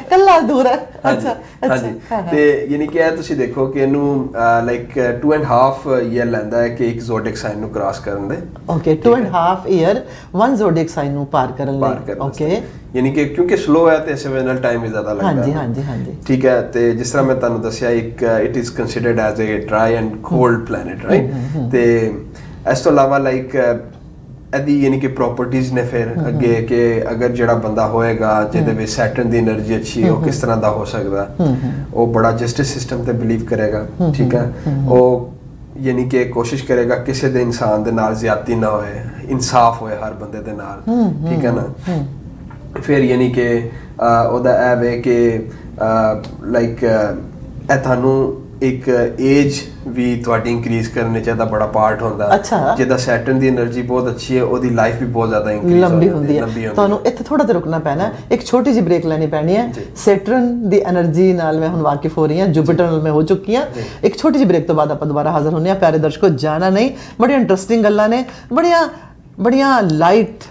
ਕੱਲਾ ਦੂਰ ਹੈ। ਅੱਛਾ, ਹਾਂਜੀ। ਤੇ ਯਾਨੀ ਕਿ ਇਹ ਤੁਸੀਂ ਦੇਖੋ ਕਿ ਇਹਨੂੰ ਲਾਈਕ 2.5 ਈਅਰ ਲੈਂਦਾ ਹੈ ਕਿ ਇੱਕ ਜ਼ੋਡੀਅਕ ਸਾਈਨ ਨੂੰ ਕ੍ਰਾਸ ਕਰਨ ਦੇ। ਓਕੇ, 2.5 ਈਅਰ ਵਨ ਜ਼ੋਡੀਅਕ ਸਾਈਨ ਨੂੰ ਪਾਰ ਕਰਨ ਲਈ। ਓਕੇ, ਯਾਨੀ ਕਿ ਕਿਉਂਕਿ ਸਲੋ ਹੈ ਤੇ ਇਸੇ ਵਜ੍ਹਾ ਨਾਲ ਟਾਈਮ ਵੀ ਜ਼ਿਆਦਾ ਲੱਗਦਾ ਹੈ। ਹਾਂਜੀ, ਠੀਕ ਹੈ। ਤੇ ਜਿਸ ਤਰ੍ਹਾਂ ਮੈਂ ਤੁਹਾਨੂੰ ਦੱਸਿਆ, ਇੱਕ it is considered as a dry and cold planet, right. ਤੇ ਇਸ ਤੋਂ ਇਲਾਵਾ ਲਾਈਕ ਇਹਦੀ ਯਾਨੀ ਕਿ ਪ੍ਰੋਪਰਟੀਜ਼ ਨੇ ਫਿਰ ਅੱਗੇ ਕਿ ਅਗਰ ਜਿਹੜਾ ਬੰਦਾ ਹੋਏਗਾ ਜਿਹਦੇ ਵਿੱਚ ਸੈਟਰਨ ਦੀ એનર્ਜੀ ਅੱਛੀ ਉਹ ਕਿਸ ਤਰ੍ਹਾਂ ਦਾ ਹੋ ਸਕਦਾ, ਉਹ ਬੜਾ ਜਸਟਿਸ ਸਿਸਟਮ ਤੇ ਬਿਲੀਵ ਕਰੇਗਾ, ਠੀਕ ਹੈ, ਉਹ ਯਾਨੀ ਕਿ ਕੋਸ਼ਿਸ਼ ਕਰੇਗਾ ਕਿਸੇ ਦੇ ਇਨਸਾਨ ਦੇ ਨਾਲ ਜ਼ਿਆਦਤੀ ਨਾ ਹੋਏ, ਇਨਸਾਫ ਹੋਏ ਹਰ ਬੰਦੇ ਦੇ ਨਾਲ, ਠੀਕ ਹੈ ਨਾ। ਫਿਰ ਯਾਨੀ ਕਿ ਉਹਦਾ ਇਹ ਵੇ ਕਿ ਲਾਈਕ ਇਹ ਤੁਹਾਨੂੰ ਇੱਕ ਏਜ ਵੀ ਤੁਹਾਡੀ ਇੰਕਰੀਜ਼ ਕਰਨੇ ਚਾਹੀਦਾ ਬੜਾ ਪਾਰਟ ਹੁੰਦਾ। ਜਿਹਦਾ ਸੈਟਰਨ ਦੀ એનર્ਜੀ ਬਹੁਤ ਅੱਛੀ ਹੈ ਉਹਦੀ ਲਾਈਫ ਵੀ ਬਹੁਤ ਜ਼ਿਆਦਾ ਇੰਕਰੀਜ਼ ਲੰਬੀ ਹੁੰਦੀ ਹੈ। ਤੁਹਾਨੂੰ ਇੱਥੇ ਥੋੜਾ ਜਿਹਾ ਰੁਕਣਾ ਪੈਣਾ, ਇੱਕ ਛੋਟੀ ਜਿਹੀ ਬ੍ਰੇਕ ਲੈਣੀ ਪੈਣੀ ਹੈ। ਸੈਟਰਨ ਦੀ એનર્ਜੀ ਨਾਲ ਮੈਂ ਹੁਣ ਵਾਕਿਫ ਹੋ ਰਹੀ ਹਾਂ, ਜੁਪੀਟਰ ਨਾਲ ਮੈਂ ਹੋ ਚੁੱਕੀ ਹਾਂ। ਇੱਕ ਛੋਟੀ ਜਿਹੀ ਬ੍ਰੇਕ ਤੋਂ ਬਾਅਦ ਆਪਾਂ ਦੁਬਾਰਾ ਹਾਜ਼ਰ ਹੁੰਦੇ ਹਾਂ। ਪਿਆਰੇ ਦਰਸ਼ਕੋ, ਜਾਣਾ ਨਹੀਂ, ਬੜੀਆਂ ਇੰਟਰਸਟਿੰਗ ਗੱਲਾਂ ਨੇ, ਬੜੀਆਂ ਲਾਈਟ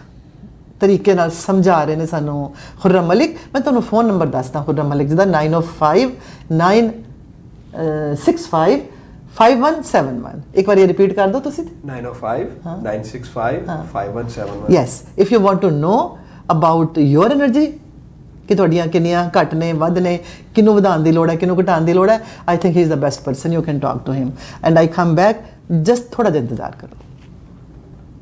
ਤਰੀਕੇ ਨਾਲ ਸਮਝਾ ਰਹੇ ਨੇ ਸਾਨੂੰ ਖੁਰਮ ਮਲਿਕ। ਮੈਂ ਤੁਹਾਨੂੰ ਫੋਨ ਨੰਬਰ ਦੱਸਦਾ ਖੁਰਮ ਮਲਿਕ ਜੀ ਦਾ, 9059655171। ਇੱਕ ਵਾਰੀ ਰਿਪੀਟ ਕਰ ਦਿਓ ਤੁਸੀਂ। 9059655171। Yes, if you want to know about your energy ਕਿ ਤੁਹਾਡੀਆਂ ਕਿੰਨੀਆਂ ਘੱਟ ਨੇ, ਵੱਧ ਨੇ, ਕਿਹਨੂੰ ਵਧਾਉਣ ਦੀ ਲੋੜ ਹੈ, ਕਿਹਨੂੰ ਘਟਾਉਣ ਦੀ ਲੋੜ ਹੈ, I think he is the best person, you can talk to him. And I come back, just ਥੋੜਾ ਜਿਹਾ ਇੰਤਜ਼ਾਰ ਕਰੋ।